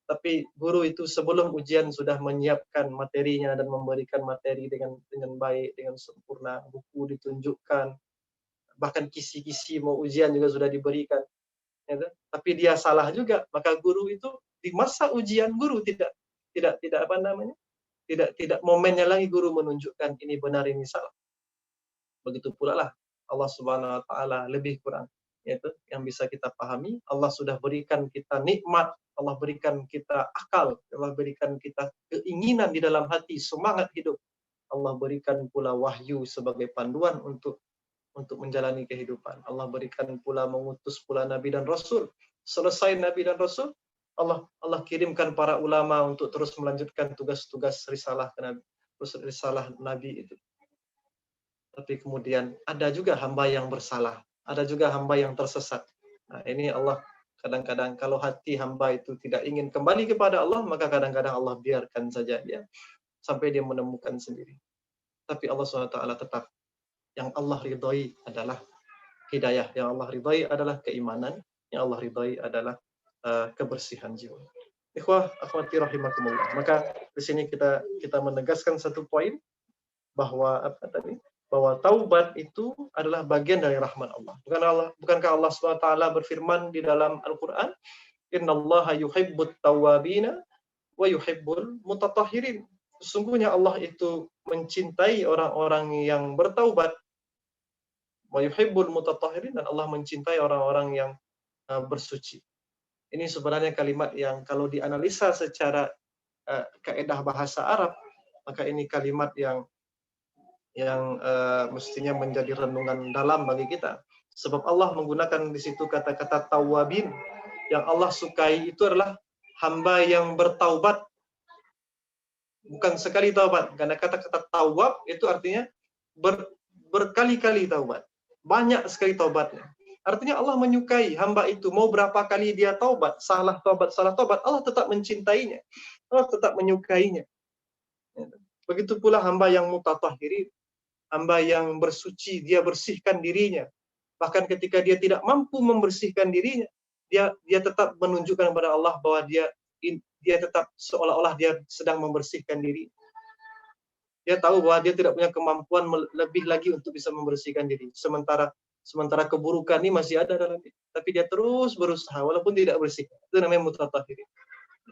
A: Tapi guru itu sebelum ujian sudah menyiapkan materinya dan memberikan materi dengan baik, dengan sempurna. Buku ditunjukkan, bahkan kisi-kisi mau ujian juga sudah diberikan. Ya, tapi dia salah juga, maka guru itu di masa ujian guru tidak momennya lagi guru menunjukkan ini benar ini salah. Begitu pula lah Allah Subhanahu wa taala lebih kurang, yaitu yang bisa kita pahami, Allah sudah berikan kita nikmat, Allah berikan kita akal, Allah berikan kita keinginan di dalam hati, semangat hidup. Allah berikan pula wahyu sebagai panduan untuk menjalani kehidupan. Allah berikan pula, mengutus pula nabi dan rasul. Selesai nabi dan rasul, Allah kirimkan para ulama untuk terus melanjutkan tugas-tugas risalah nabi itu. Tapi kemudian ada juga hamba yang bersalah, ada juga hamba yang tersesat. Nah, ini Allah kadang-kadang kalau hati hamba itu tidak ingin kembali kepada Allah, maka kadang-kadang Allah biarkan saja dia sampai dia menemukan sendiri. tapi Allah SWT tetap yang Allah ridhoi adalah hidayah, yang Allah ridhoi adalah keimanan, yang Allah ridhoi adalah kebersihan jiwa. Ikhwah, akhwati rahimakumullah. Maka di sini kita menegaskan satu poin bahwa bahwa taubat itu adalah bagian dari rahmat Allah. Bukankah Allah SWT berfirman di dalam Al-Qur'an, "Innallaha yuhibbut tawwabina wa yuhibbul mutatahhirin." Sesungguhnya Allah itu mencintai orang-orang yang bertaubat, wa yuhibbul mutatahhirin, dan Allah mencintai orang-orang yang bersuci. Ini sebenarnya kalimat yang kalau dianalisa secara kaedah bahasa Arab, maka ini kalimat yang mestinya menjadi renungan dalam bagi kita. Sebab Allah menggunakan di situ kata-kata tawabin. Yang Allah sukai itu adalah hamba yang bertaubat. Bukan sekali taubat. Karena kata-kata tawab itu artinya berkali-kali taubat. Banyak sekali taubatnya. Artinya Allah menyukai hamba itu. Mau berapa kali dia taubat, salah taubat, Allah tetap mencintainya. Allah tetap menyukainya. Begitu pula hamba yang mutatahhirin, hamba yang bersuci, dia bersihkan dirinya. Bahkan ketika dia tidak mampu membersihkan dirinya, dia tetap menunjukkan kepada Allah bahwa dia tetap seolah-olah dia sedang membersihkan diri. Dia tahu bahwa dia tidak punya kemampuan lebih lagi untuk bisa membersihkan diri. Sementara keburukan ini masih ada dalam diri. Tapi dia terus berusaha walaupun tidak bersih. Itu namanya mutatahhirin.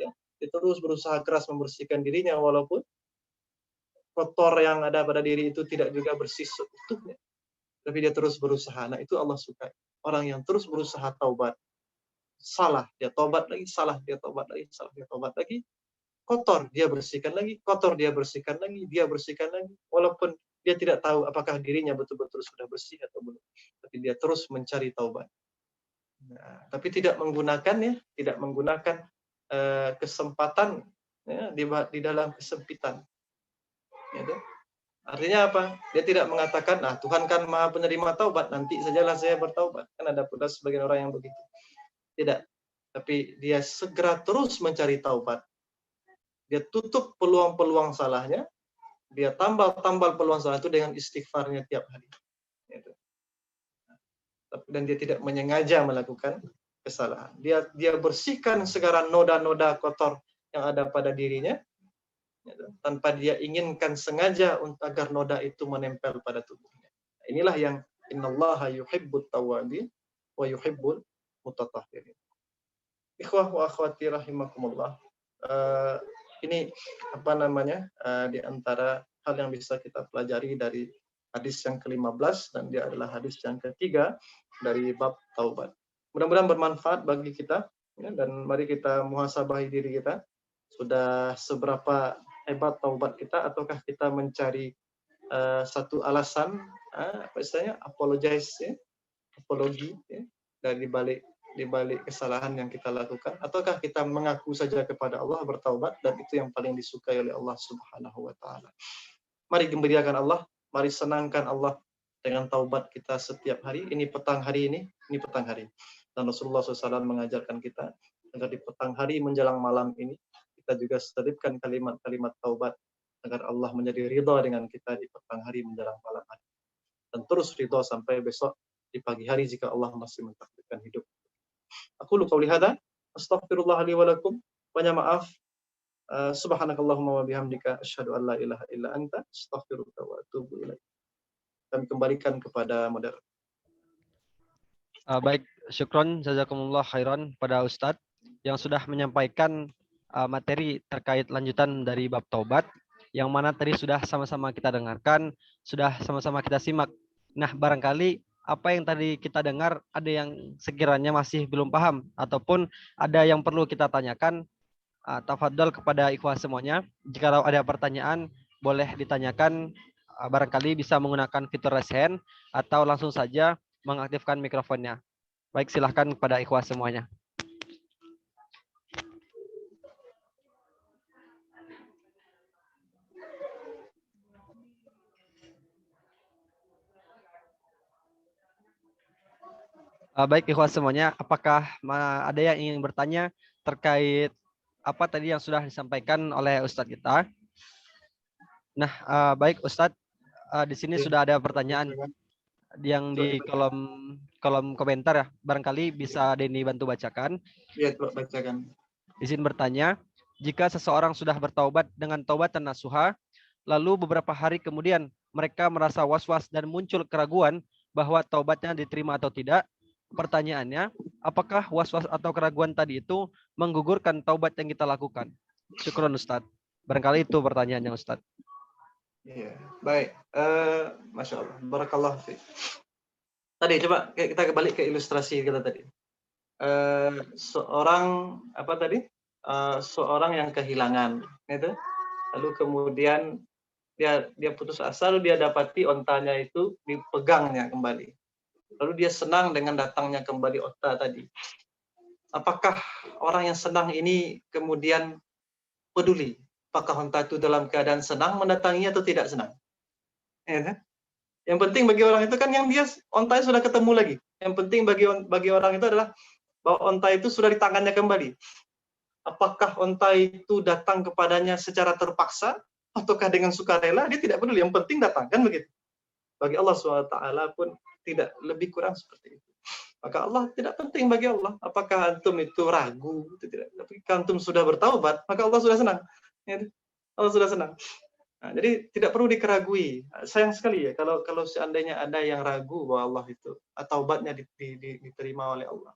A: Ya, dia terus berusaha keras membersihkan dirinya walaupun kotor yang ada pada diri itu tidak juga bersih seutuhnya. Tapi dia terus berusaha. Nah, itu Allah sukai. Orang yang terus berusaha taubat. Salah, dia taubat lagi, salah, dia taubat lagi, salah, dia taubat lagi. Kotor, dia bersihkan lagi, kotor, dia bersihkan lagi, dia bersihkan lagi. Walaupun dia tidak tahu apakah dirinya betul-betul sudah bersih atau belum. Tapi dia terus mencari taubat. Nah, tapi tidak menggunakan kesempatan ya, di dalam kesempitan. Gitu. Artinya apa? Dia tidak mengatakan, nah Tuhan kan maha penerima taubat, nanti sajalah saya bertaubat. Kan ada pula sebagian orang yang begitu. Tidak. Tapi dia segera terus mencari taubat. Dia tutup peluang-peluang salahnya, dia tambal peluang salah itu dengan istighfarnya tiap hari. Gitu. Dan dia tidak menyengaja melakukan kesalahan. Dia bersihkan segala noda-noda kotor yang ada pada dirinya, tanpa dia inginkan sengaja agar noda itu menempel pada tubuhnya. Inilah yang innallaha yuhibbut tawwabin wa yuhibbul mutatahhirin. Ikhwah wa akhwati rahimakumullah. Ini di antara hal yang bisa kita pelajari dari hadis yang ke-15, dan dia adalah hadis yang ketiga dari bab taubat. Mudah-mudahan bermanfaat bagi kita, ya, dan mari kita muhasabahi diri kita. Sudah seberapa hebat taubat kita, ataukah kita mencari satu alasan, apologize, ya, apologi, ya, dari balik kesalahan yang kita lakukan, ataukah kita mengaku saja kepada Allah bertaubat, dan itu yang paling disukai oleh Allah Subhanahu wa taala. Mari gembirakan Allah, mari senangkan Allah dengan taubat kita setiap hari. Ini petang hari. Dan Rasulullah SAW mengajarkan kita agar di petang hari menjelang malam ini kita juga selipkan kalimat-kalimat taubat agar Allah menjadi ridha dengan kita di petang hari menjelang malam hari. Dan terus ridha sampai besok di pagi hari jika Allah masih mentakdirkan hidup. Aku qauli hadza, astaghfirullah li wa lakum. Banyak maaf. Subhanakallahumma wa bihamdika asyhadu an la ilaha illa anta astaghfiruka wa atubu ilaik. Kami kembalikan kepada moderator.
B: Baik, syukron jazakumullah khairan pada Ustadz yang sudah menyampaikan materi terkait lanjutan dari bab taubat, yang mana tadi sudah sama-sama kita dengarkan, sudah sama-sama kita simak. Nah, barangkali apa yang tadi kita dengar ada yang sekiranya masih belum paham ataupun ada yang perlu kita tanyakan, tafadhol kepada ikhwah semuanya. Jika ada pertanyaan boleh ditanyakan, barangkali bisa menggunakan fitur raise hand atau langsung saja mengaktifkan mikrofonnya. Baik, silahkan kepada ikhwah semuanya. Baik ikhwan semuanya, apakah ada yang ingin bertanya terkait apa tadi yang sudah disampaikan oleh Ustadz kita? Nah, baik Ustadz, di sini
A: Oke.
B: sudah ada pertanyaan yang
A: Coba
B: di
A: dibacakan.
B: kolom komentar ya. Barangkali bisa Denny bantu bacakan.
A: Iya, coba bacakan.
B: Di sini bertanya, jika seseorang sudah bertaubat dengan taubatan nasuha, lalu beberapa hari kemudian mereka merasa was-was dan muncul keraguan bahwa taubatnya diterima atau tidak, pertanyaannya, apakah was-was atau keraguan tadi itu menggugurkan taubat yang kita lakukan? Syukron Ustadz. Barangkali itu pertanyaannya Ustadz.
A: Iya, baik. Masya Allah. Barakallah. Tadi coba kita kembali ke ilustrasi kita tadi. Seorang apa tadi? Seorang yang kehilangan, gitu. Lalu kemudian dia putus asa, lalu dia dapati ontanya itu dipegangnya kembali. Lalu dia senang dengan datangnya kembali onta tadi. Apakah orang yang senang ini kemudian peduli? Apakah onta itu dalam keadaan senang mendatanginya atau tidak senang? Ya, kan? Yang penting bagi orang itu kan yang dia ontanya sudah ketemu lagi. Yang penting bagi orang itu adalah bahwa onta itu sudah di tangannya kembali. Apakah onta itu datang kepadanya secara terpaksa ataukah dengan sukarela, dia tidak peduli. Yang penting datang, kan begitu. Bagi Allah SWT pun tidak lebih kurang seperti itu. Maka Allah tidak penting bagi Allah. Apakah antum itu ragu? Itu tidak. Tapi antum sudah bertaubat, maka Allah sudah senang. Ya, Allah sudah senang. Nah, jadi tidak perlu dikeragui. Sayang sekali ya kalau seandainya ada yang ragu bahwa Allah itu taubatnya diterima oleh Allah.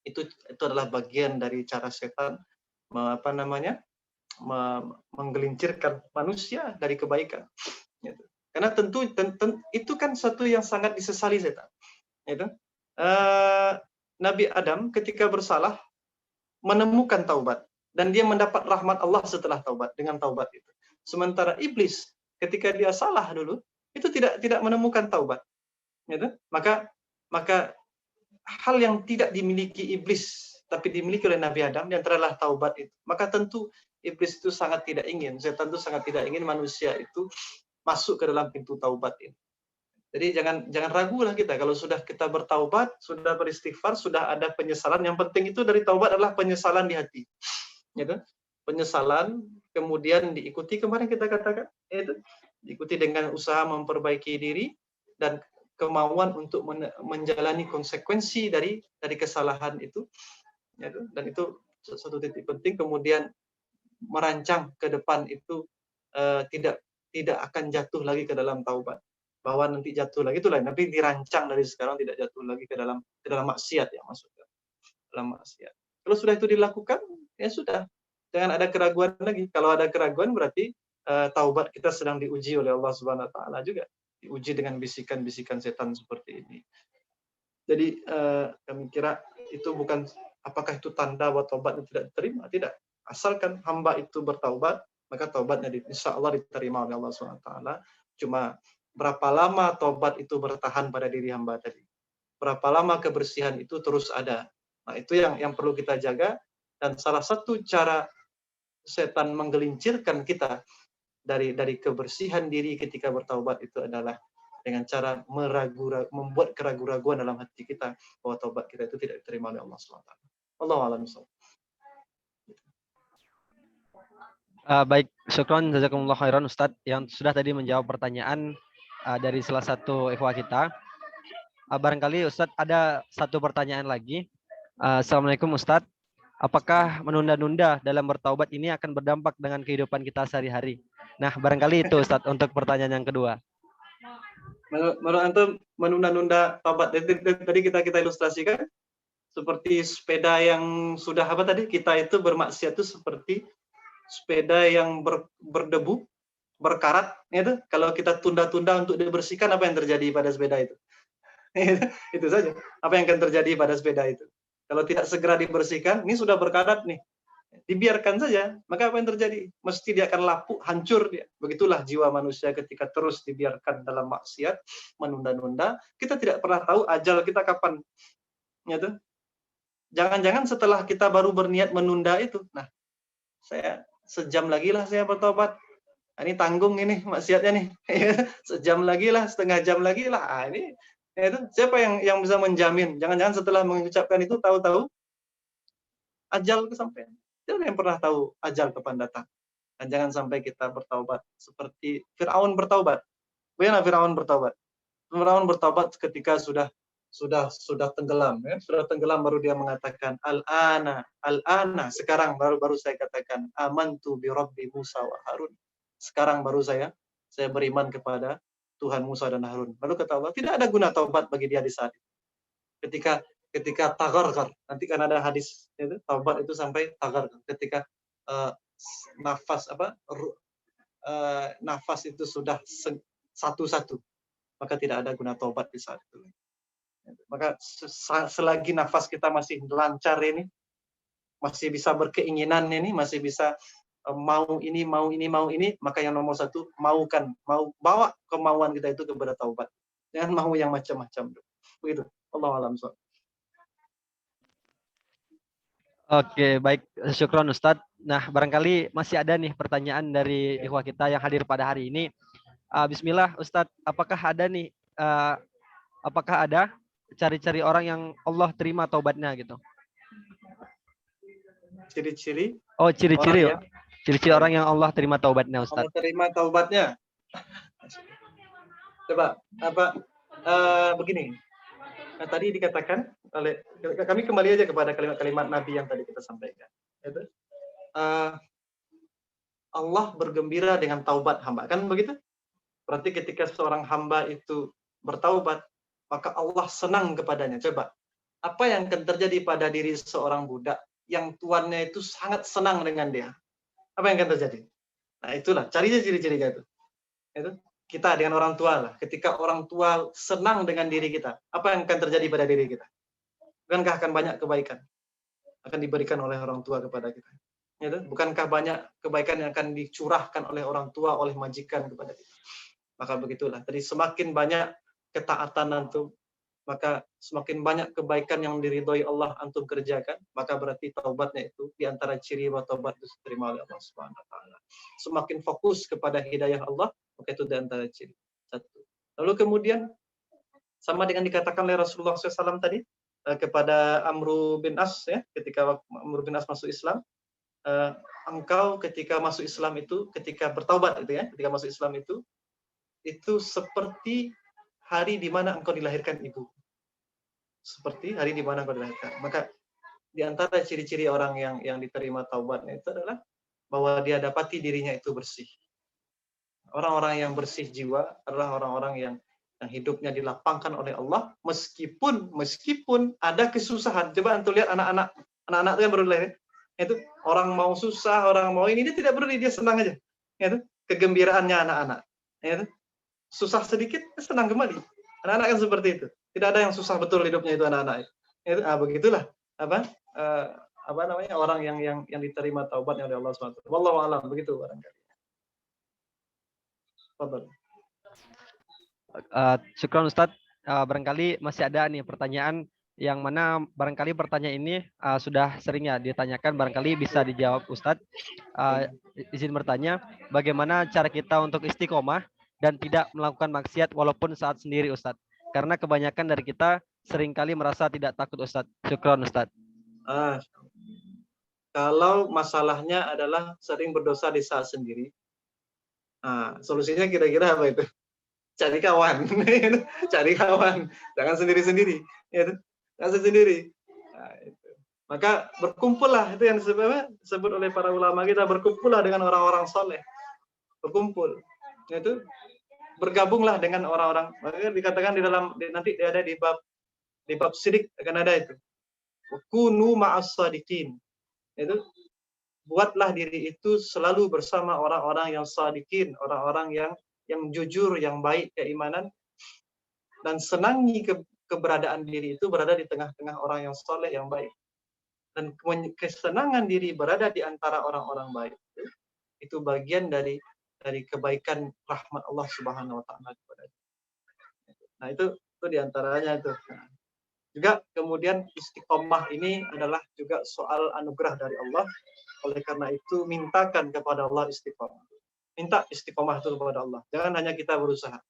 A: Itu adalah bagian dari cara setan menggelincirkan manusia dari kebaikan. Gitu. Karena tentu itu kan satu yang sangat disesali setan. Gitu. Nabi Adam ketika bersalah menemukan taubat dan dia mendapat rahmat Allah setelah taubat dengan taubat itu. Sementara iblis ketika dia salah dulu itu tidak menemukan taubat. Gitu. Maka hal yang tidak dimiliki iblis tapi dimiliki oleh Nabi Adam yang adalah taubat itu. Maka tentu iblis itu sangat tidak ingin, setan itu sangat tidak ingin manusia itu masuk ke dalam pintu taubat ini. Jadi jangan ragulah kita kalau sudah kita bertaubat, sudah beristighfar, sudah ada penyesalan. Yang penting itu dari taubat adalah penyesalan di hati. Gitu. Penyesalan kemudian diikuti kemarin kita katakan itu diikuti dengan usaha memperbaiki diri dan kemauan untuk menjalani konsekuensi dari kesalahan itu, dan itu satu titik penting. Kemudian merancang ke depan itu tidak akan jatuh lagi ke dalam taubat, bahwa nanti jatuh lagi itu lain, tapi dirancang dari sekarang tidak jatuh lagi ke dalam maksiat, ya masuk ke dalam maksiat. Kalau sudah itu dilakukan, ya sudah, jangan ada keraguan lagi. Kalau ada keraguan berarti taubat kita sedang diuji oleh Allah Subhanahu Wa Taala juga. Diuji dengan bisikan-bisikan setan seperti ini. Jadi kami kira itu bukan apakah itu tanda bahwa taubatnya tidak diterima, tidak. Asalkan hamba itu bertaubat, maka taubatnya insya Allah diterima oleh Allah SWT. Cuma berapa lama taubat itu bertahan pada diri hamba tadi. Berapa lama kebersihan itu terus ada. Nah, itu yang perlu kita jaga. Dan salah satu cara setan menggelincirkan kita dari kebersihan diri ketika bertaubat itu adalah dengan cara membuat keraguan-raguan dalam hati kita bahwa taubat kita itu tidak diterima oleh Allah SWT. Allahu a'lam.
B: Baik, syukron jazakumullah khairan Ustadz yang sudah tadi menjawab pertanyaan dari salah satu ikhwah kita. Barangkali Ustadz ada satu pertanyaan lagi. Assalamualaikum Ustadz. Apakah menunda-nunda dalam bertaubat ini akan berdampak dengan kehidupan kita sehari-hari? Nah, barangkali itu Ustadz untuk pertanyaan yang kedua.
A: Menurut antum menunda-nunda taubat tadi kita ilustrasikan seperti sepeda yang sudah apa tadi, kita itu bermaksiat itu seperti sepeda yang berdebu, berkarat, itu kalau kita tunda-tunda untuk dibersihkan, apa yang terjadi pada sepeda itu? Itu saja. Apa yang akan terjadi pada sepeda itu? Kalau tidak segera dibersihkan, ini sudah berkarat nih, dibiarkan saja, maka apa yang terjadi? Mesti dia akan lapuk, hancur dia. Begitulah jiwa manusia ketika terus dibiarkan dalam maksiat, menunda-nunda. Kita tidak pernah tahu ajal kita kapan. Gitu. Jangan-jangan setelah kita baru berniat menunda itu, nah, saya sejam lagi lah saya bertobat. Ini tanggung ini maksiatnya nih. Sejam lagi lah, setengah jam lagi lah. Ini itu siapa yang bisa menjamin? Jangan-jangan setelah mengucapkan itu tahu-tahu ajal kesampaian. Siapa yang pernah tahu ajal kapan datang? Dan jangan sampai kita bertaubat seperti Fir'aun bertaubat. Bagaimana Firaun bertaubat? Firaun bertaubat ketika sudah tenggelam, ya. Sudah tenggelam baru dia mengatakan al-ana, sekarang baru saya katakan amantu bi rabbi Musa wa Harun. Sekarang baru saya beriman kepada Tuhan Musa dan Harun. Lalu kata Allah, tidak ada guna taubat bagi dia di saat itu. Ketika tagargar, nanti kan ada hadis itu taubat itu sampai tagargar, ketika uh, nafas itu sudah satu-satu, maka tidak ada guna taubat di saat itu. Maka selagi nafas kita masih lancar ini, masih bisa berkeinginan ini, masih bisa mau ini, maka yang nomor satu mau bawa kemauan kita itu kepada taubat. Jangan mau yang macam-macam. Begitu. Allah alam.
B: Oke, baik. Syukron Ustadz. Nah, barangkali masih ada nih pertanyaan dari ikhwah kita yang hadir pada hari ini. Bismillah, Ustadz. Apakah ada ciri-ciri orang yang Allah terima taubatnya gitu?
A: Ciri-ciri?
B: Oh, ciri-ciri.
A: Ya.
B: Ciri-ciri orang yang Allah terima taubatnya, Ustadz.
A: Allah terima taubatnya. Coba, begini. Nah, tadi dikatakan oleh kami kembali aja kepada kalimat-kalimat Nabi yang tadi kita sampaikan. Itu Allah bergembira dengan taubat hamba, kan begitu? Berarti ketika seorang hamba itu bertaubat, maka Allah senang kepadanya. Coba, apa yang akan terjadi pada diri seorang budak yang tuannya itu sangat senang dengan dia? Apa yang akan terjadi? Nah, itulah carinya ciri-cirinya itu. Itu kita dengan orang tua lah. Ketika orang tua senang dengan diri kita, apa yang akan terjadi pada diri kita? Bukankah akan banyak kebaikan akan diberikan oleh orang tua kepada kita? Itu bukankah banyak kebaikan yang akan dicurahkan oleh orang tua, oleh majikan kepada kita? Maka begitulah. Jadi semakin banyak ketaatan antum, maka semakin banyak kebaikan yang diridhoi Allah antum kerjakan, maka berarti taubatnya itu di antara ciri bahwa taubat itu diterima oleh Allah Subhanahu wa taala. Semakin fokus kepada hidayah Allah, maka itu di antara ciri. Satu. Lalu kemudian sama dengan dikatakan oleh Rasulullah SAW tadi kepada Amr bin As, ya, ketika Amr bin As masuk Islam, engkau ketika masuk Islam itu, ketika bertaubat itu ya, ketika masuk Islam itu seperti hari di mana engkau dilahirkan ibu. Seperti hari di mana engkau dilahirkan. Maka di antara ciri-ciri orang yang diterima taubatnya itu adalah bahwa dia dapati dirinya itu bersih. Orang-orang yang bersih jiwa adalah orang-orang yang hidupnya dilapangkan oleh Allah meskipun ada kesusahan. Coba antum lihat anak-anak itu yang baru lahir. Itu orang mau susah, orang mau ini, dia tidak peduli, dia senang aja. Itu kegembiraannya anak-anak. Itu susah sedikit senang kembali. Anak-anak kan seperti itu. Tidak ada yang susah betul hidupnya itu anak-anak. Itu begitulah orang yang diterima taubatnya oleh Allah SWT. Wallahu a'lam, begitu barangkali. Fadhal.
B: Syukron Ustadz. Barangkali masih ada nih pertanyaan yang mana barangkali pertanyaan ini sudah sering ya ditanyakan, barangkali bisa dijawab Ustadz. Izin bertanya, bagaimana cara kita untuk istiqomah dan tidak melakukan maksiat walaupun saat sendiri Ustadz? Karena kebanyakan dari kita seringkali merasa tidak takut Ustadz. Syukron Ustadz.
A: Kalau masalahnya adalah sering berdosa di saat sendiri, solusinya kira-kira apa itu? Cari kawan, cari kawan, jangan sendiri-sendiri, ya, jangan sendiri. Nah, itu. Maka berkumpullah, itu yang disebut oleh para ulama kita, berkumpullah dengan orang-orang soleh, berkumpul, itu bergabunglah dengan orang-orang. Maka dikatakan nanti ada di bab sidik akan ada itu. Kunu ma'as sadiqin. Itu buatlah diri itu selalu bersama orang-orang yang sadiqin, orang-orang yang jujur, yang baik keimanan, dan senangi keberadaan diri itu berada di tengah-tengah orang yang soleh, yang baik. Dan kesenangan diri berada di antara orang-orang baik itu bagian dari kebaikan rahmat Allah Subhanahu wa taala kepada kita. Nah, itu diantaranya itu. Nah, juga kemudian istiqomah ini adalah juga soal anugerah dari Allah. Oleh karena itu mintakan kepada Allah istiqomah. Minta istiqomah itu kepada Allah. Jangan hanya kita berusaha.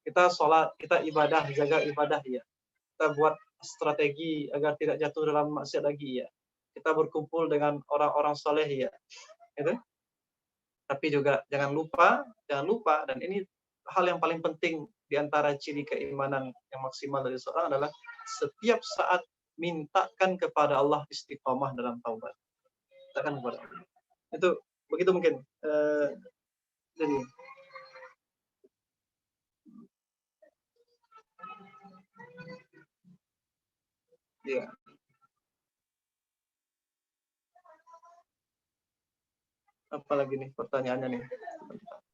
A: Kita sholat, kita ibadah, jaga ibadah ya. Kita buat strategi agar tidak jatuh dalam maksiat lagi ya. Kita berkumpul dengan orang-orang soleh ya. Itu. Tapi juga jangan lupa dan ini hal yang paling penting di antara ciri keimanan yang maksimal dari seorang adalah setiap saat mintakan kepada Allah istiqomah dalam taubat. Mintakan kepada Allah. Itu begitu mungkin. Jadi ya. Apalagi nih pertanyaannya nih.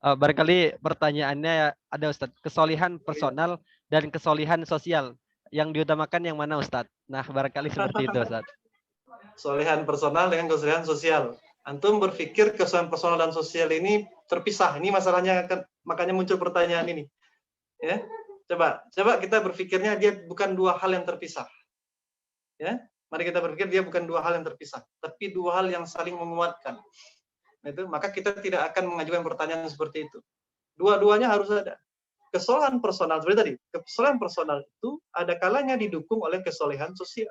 B: Barangkali pertanyaannya ada Ustadz, kesolihan personal dan kesolihan sosial yang diutamakan yang mana Ustadz? Nah, barangkali seperti itu Ustadz.
A: Solehan personal dengan kesolehan sosial. Antum berpikir kesolehan personal dan sosial ini terpisah. Ini masalahnya, makanya muncul pertanyaan ini. Ya, coba kita berpikirnya dia bukan dua hal yang terpisah. Ya, mari kita berpikir dia bukan dua hal yang terpisah, tapi dua hal yang saling menguatkan. Itu, maka kita tidak akan mengajukan pertanyaan seperti itu. Dua-duanya harus ada. Kesolehan personal seperti tadi. Kesolehan personal itu ada kalanya didukung oleh kesolehan sosial.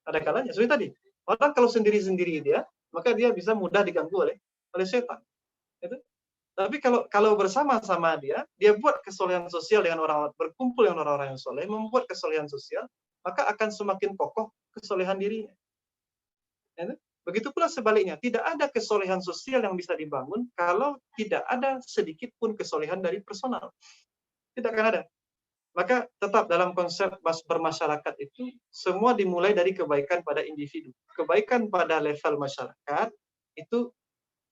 A: Ada kalanya seperti tadi. Orang kalau sendiri-sendiri dia, maka dia bisa mudah diganggu oleh setan. Itu. Tapi kalau bersama-sama dia buat kesolehan sosial dengan orang, berkumpul dengan orang-orang yang soleh, membuat kesolehan sosial, maka akan semakin kokoh kesolehan dirinya. Itu. Begitu pula sebaliknya, tidak ada kesolehan sosial yang bisa dibangun kalau tidak ada sedikit pun kesolehan dari personal. Tidak akan ada. Maka tetap dalam konsep bermasyarakat itu, semua dimulai dari kebaikan pada individu. Kebaikan pada level masyarakat, itu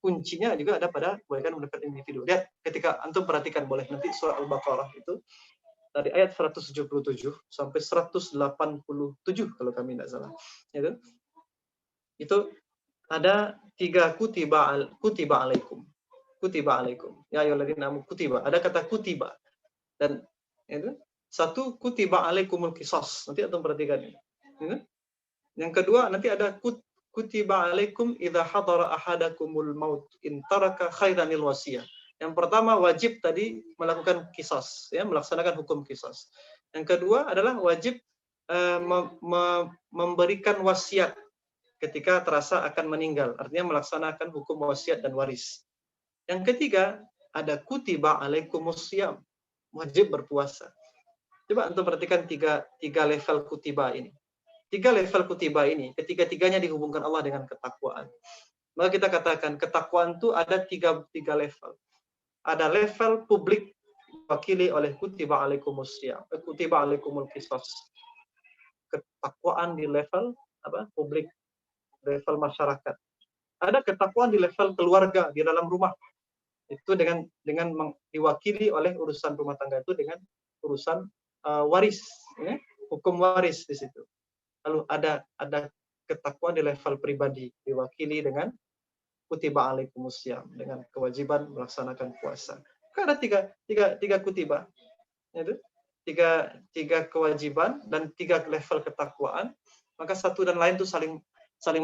A: kuncinya juga ada pada kebaikan pada individu. Lihat, ketika antum perhatikan boleh nanti surah Al-Baqarah itu, dari ayat 177 sampai 187 kalau kami tidak salah. Itu ada 3 kutiba alaikum. Kutiba alaikum. Ya ayyuhalladzina amanu kutiba. Ada kata kutiba. Dan itu satu kutiba alaikumul qisas. Nanti antum perhatikan ini. Yang kedua nanti ada kutiba alaikum idza hadara ahadakumul maut in taraka khairanil wasiyah. Yang pertama wajib tadi melakukan qisas, ya, melaksanakan hukum qisas. Yang kedua adalah wajib memberikan wasiat ketika terasa akan meninggal, artinya melaksanakan hukum wasiat dan waris. Yang ketiga, ada kutiba alaikumus syiyam, wajib berpuasa. Coba antum perhatikan tiga level kutiba ini. 3 level kutiba ini, ketiga-tiganya dihubungkan Allah dengan ketakwaan. Maka kita katakan ketakwaan itu ada 3 level. Ada level publik diwakili oleh kutiba alaikumus syiyam, kutiba alaikumul qisas. Ketakwaan di level publik, level masyarakat. Ada ketakwaan di level keluarga, di dalam rumah. Itu dengan diwakili oleh urusan rumah tangga itu dengan urusan waris, ya? Hukum waris di situ. Lalu ada ketakwaan di level pribadi, diwakili dengan kutiba alaikumus syiyam, dengan kewajiban melaksanakan puasa. Maka ada tiga kutiba. Itu 3 kewajiban dan 3 level ketakwaan. Maka satu dan lain itu saling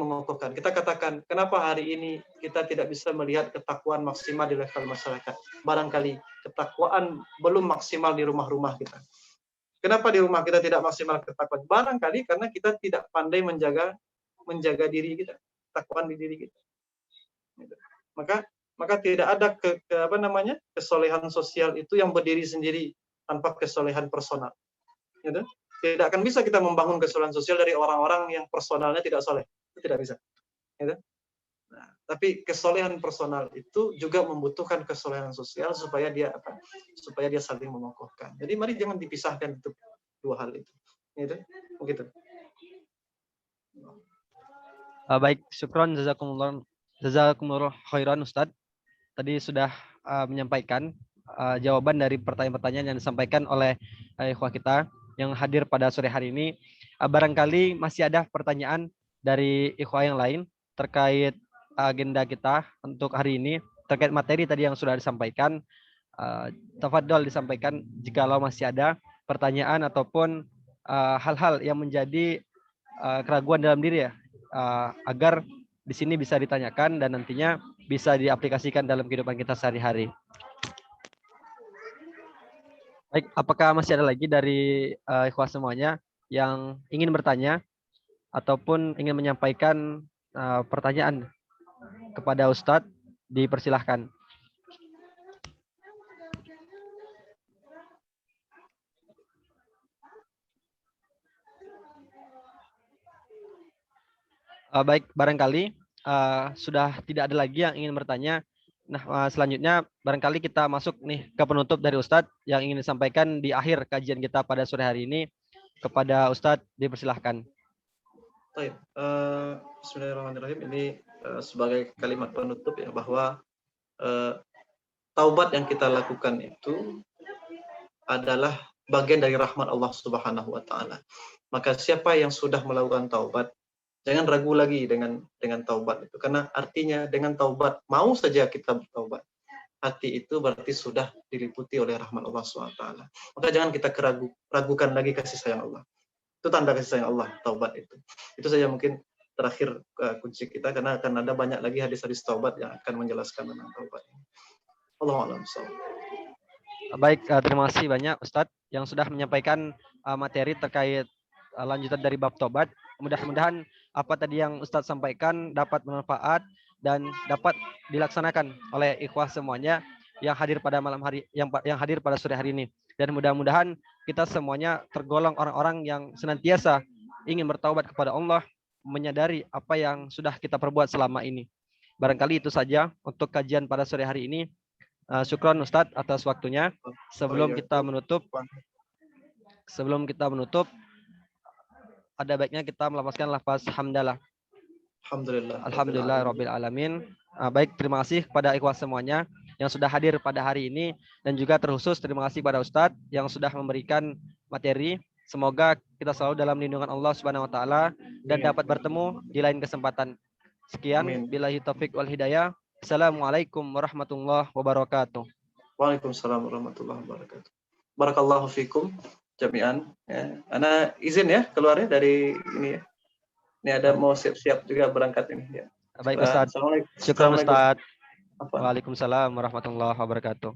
A: mengukuhkan. Kita katakan, kenapa hari ini kita tidak bisa melihat ketakwaan maksimal di level masyarakat? Barangkali ketakwaan belum maksimal di rumah-rumah kita. Kenapa di rumah kita tidak maksimal ketakwaan? Barangkali karena kita tidak pandai menjaga diri kita, ketakwaan di diri kita. Maka tidak ada kesolehan sosial itu yang berdiri sendiri tanpa kesolehan personal. Gitu. Tidak akan bisa kita membangun kesolehan sosial dari orang-orang yang personalnya tidak soleh. Itu tidak bisa. Gitu. Nah, tapi kesolehan personal itu juga membutuhkan kesolehan sosial supaya dia saling mengokohkan. Jadi mari jangan dipisahkan itu 2 hal itu. Gitu. Begitu.
B: Baik, syukron jazakumullah khairan Ustadz. Tadi sudah menyampaikan jawaban dari pertanyaan-pertanyaan yang disampaikan oleh ikhwah kita yang hadir pada sore hari ini. Barangkali masih ada pertanyaan dari ikhwah yang lain terkait agenda kita untuk hari ini, terkait materi tadi yang sudah disampaikan. Tafadhol disampaikan jikalau masih ada pertanyaan ataupun hal-hal yang menjadi keraguan dalam diri ya, agar di sini bisa ditanyakan dan nantinya bisa diaplikasikan dalam kehidupan kita sehari-hari. Baik, apakah masih ada lagi dari ikhwah semuanya yang ingin bertanya ataupun ingin menyampaikan pertanyaan kepada Ustadz? Dipersilahkan. Baik, barangkali sudah tidak ada lagi yang ingin bertanya. Nah, selanjutnya barangkali kita masuk nih ke penutup dari Ustadz yang ingin disampaikan di akhir kajian kita pada sore hari ini. Kepada Ustadz, dipersilahkan.
A: Baik, bismillahirrahmanirrahim. Ini sebagai kalimat penutup ya, bahwa taubat yang kita lakukan itu adalah bagian dari rahmat Allah Subhanahu wa taala. Maka siapa yang sudah melakukan taubat, jangan ragu lagi dengan taubat itu, karena artinya dengan taubat, mau saja kita bertaubat, hati itu berarti sudah diliputi oleh rahmat Allah SWT. Maka jangan kita ragukan lagi kasih sayang Allah. Itu tanda kasih sayang Allah, taubat itu. Itu saja mungkin terakhir kunci kita, karena akan ada banyak lagi hadis-hadis taubat yang akan menjelaskan tentang taubat. Allahu a'lam.
B: Baik, terima kasih banyak Ustadz yang sudah menyampaikan materi terkait lanjutan dari bab tobat. Mudah-mudahan apa tadi yang Ustadz sampaikan dapat bermanfaat dan dapat dilaksanakan oleh ikhwah semuanya yang hadir pada malam hari, yang hadir pada sore hari ini. Dan mudah-mudahan kita semuanya tergolong orang-orang yang senantiasa ingin bertaubat kepada Allah, menyadari apa yang sudah kita perbuat selama ini. Barangkali itu saja untuk kajian pada sore hari ini. Syukron Ustadz atas waktunya. Sebelum kita menutup, ada baiknya kita melafazkan lafaz hamdalah. Alhamdulillah Rabbil Alamin. Baik, terima kasih kepada ikhwah semuanya yang sudah hadir pada hari ini, dan juga terkhusus terima kasih pada Ustadz yang sudah memberikan materi. Semoga kita selalu dalam lindungan Allah Subhanahu wa taala dan dapat bertemu di lain kesempatan. Sekian, billahi taufik wal hidayah. Assalamualaikum warahmatullahi wabarakatuh.
A: Waalaikumsalam warahmatullahi wabarakatuh. Barakallahu fikum jami'an. Ya. Ana izin ya keluarnya dari ini ya. Ini ada mau siap-siap juga berangkat ini ya.
B: Baik Ustaz.
A: Assalamualaikum.
B: Syukran Ustaz. Waalaikumsalam warahmatullahi wabarakatuh.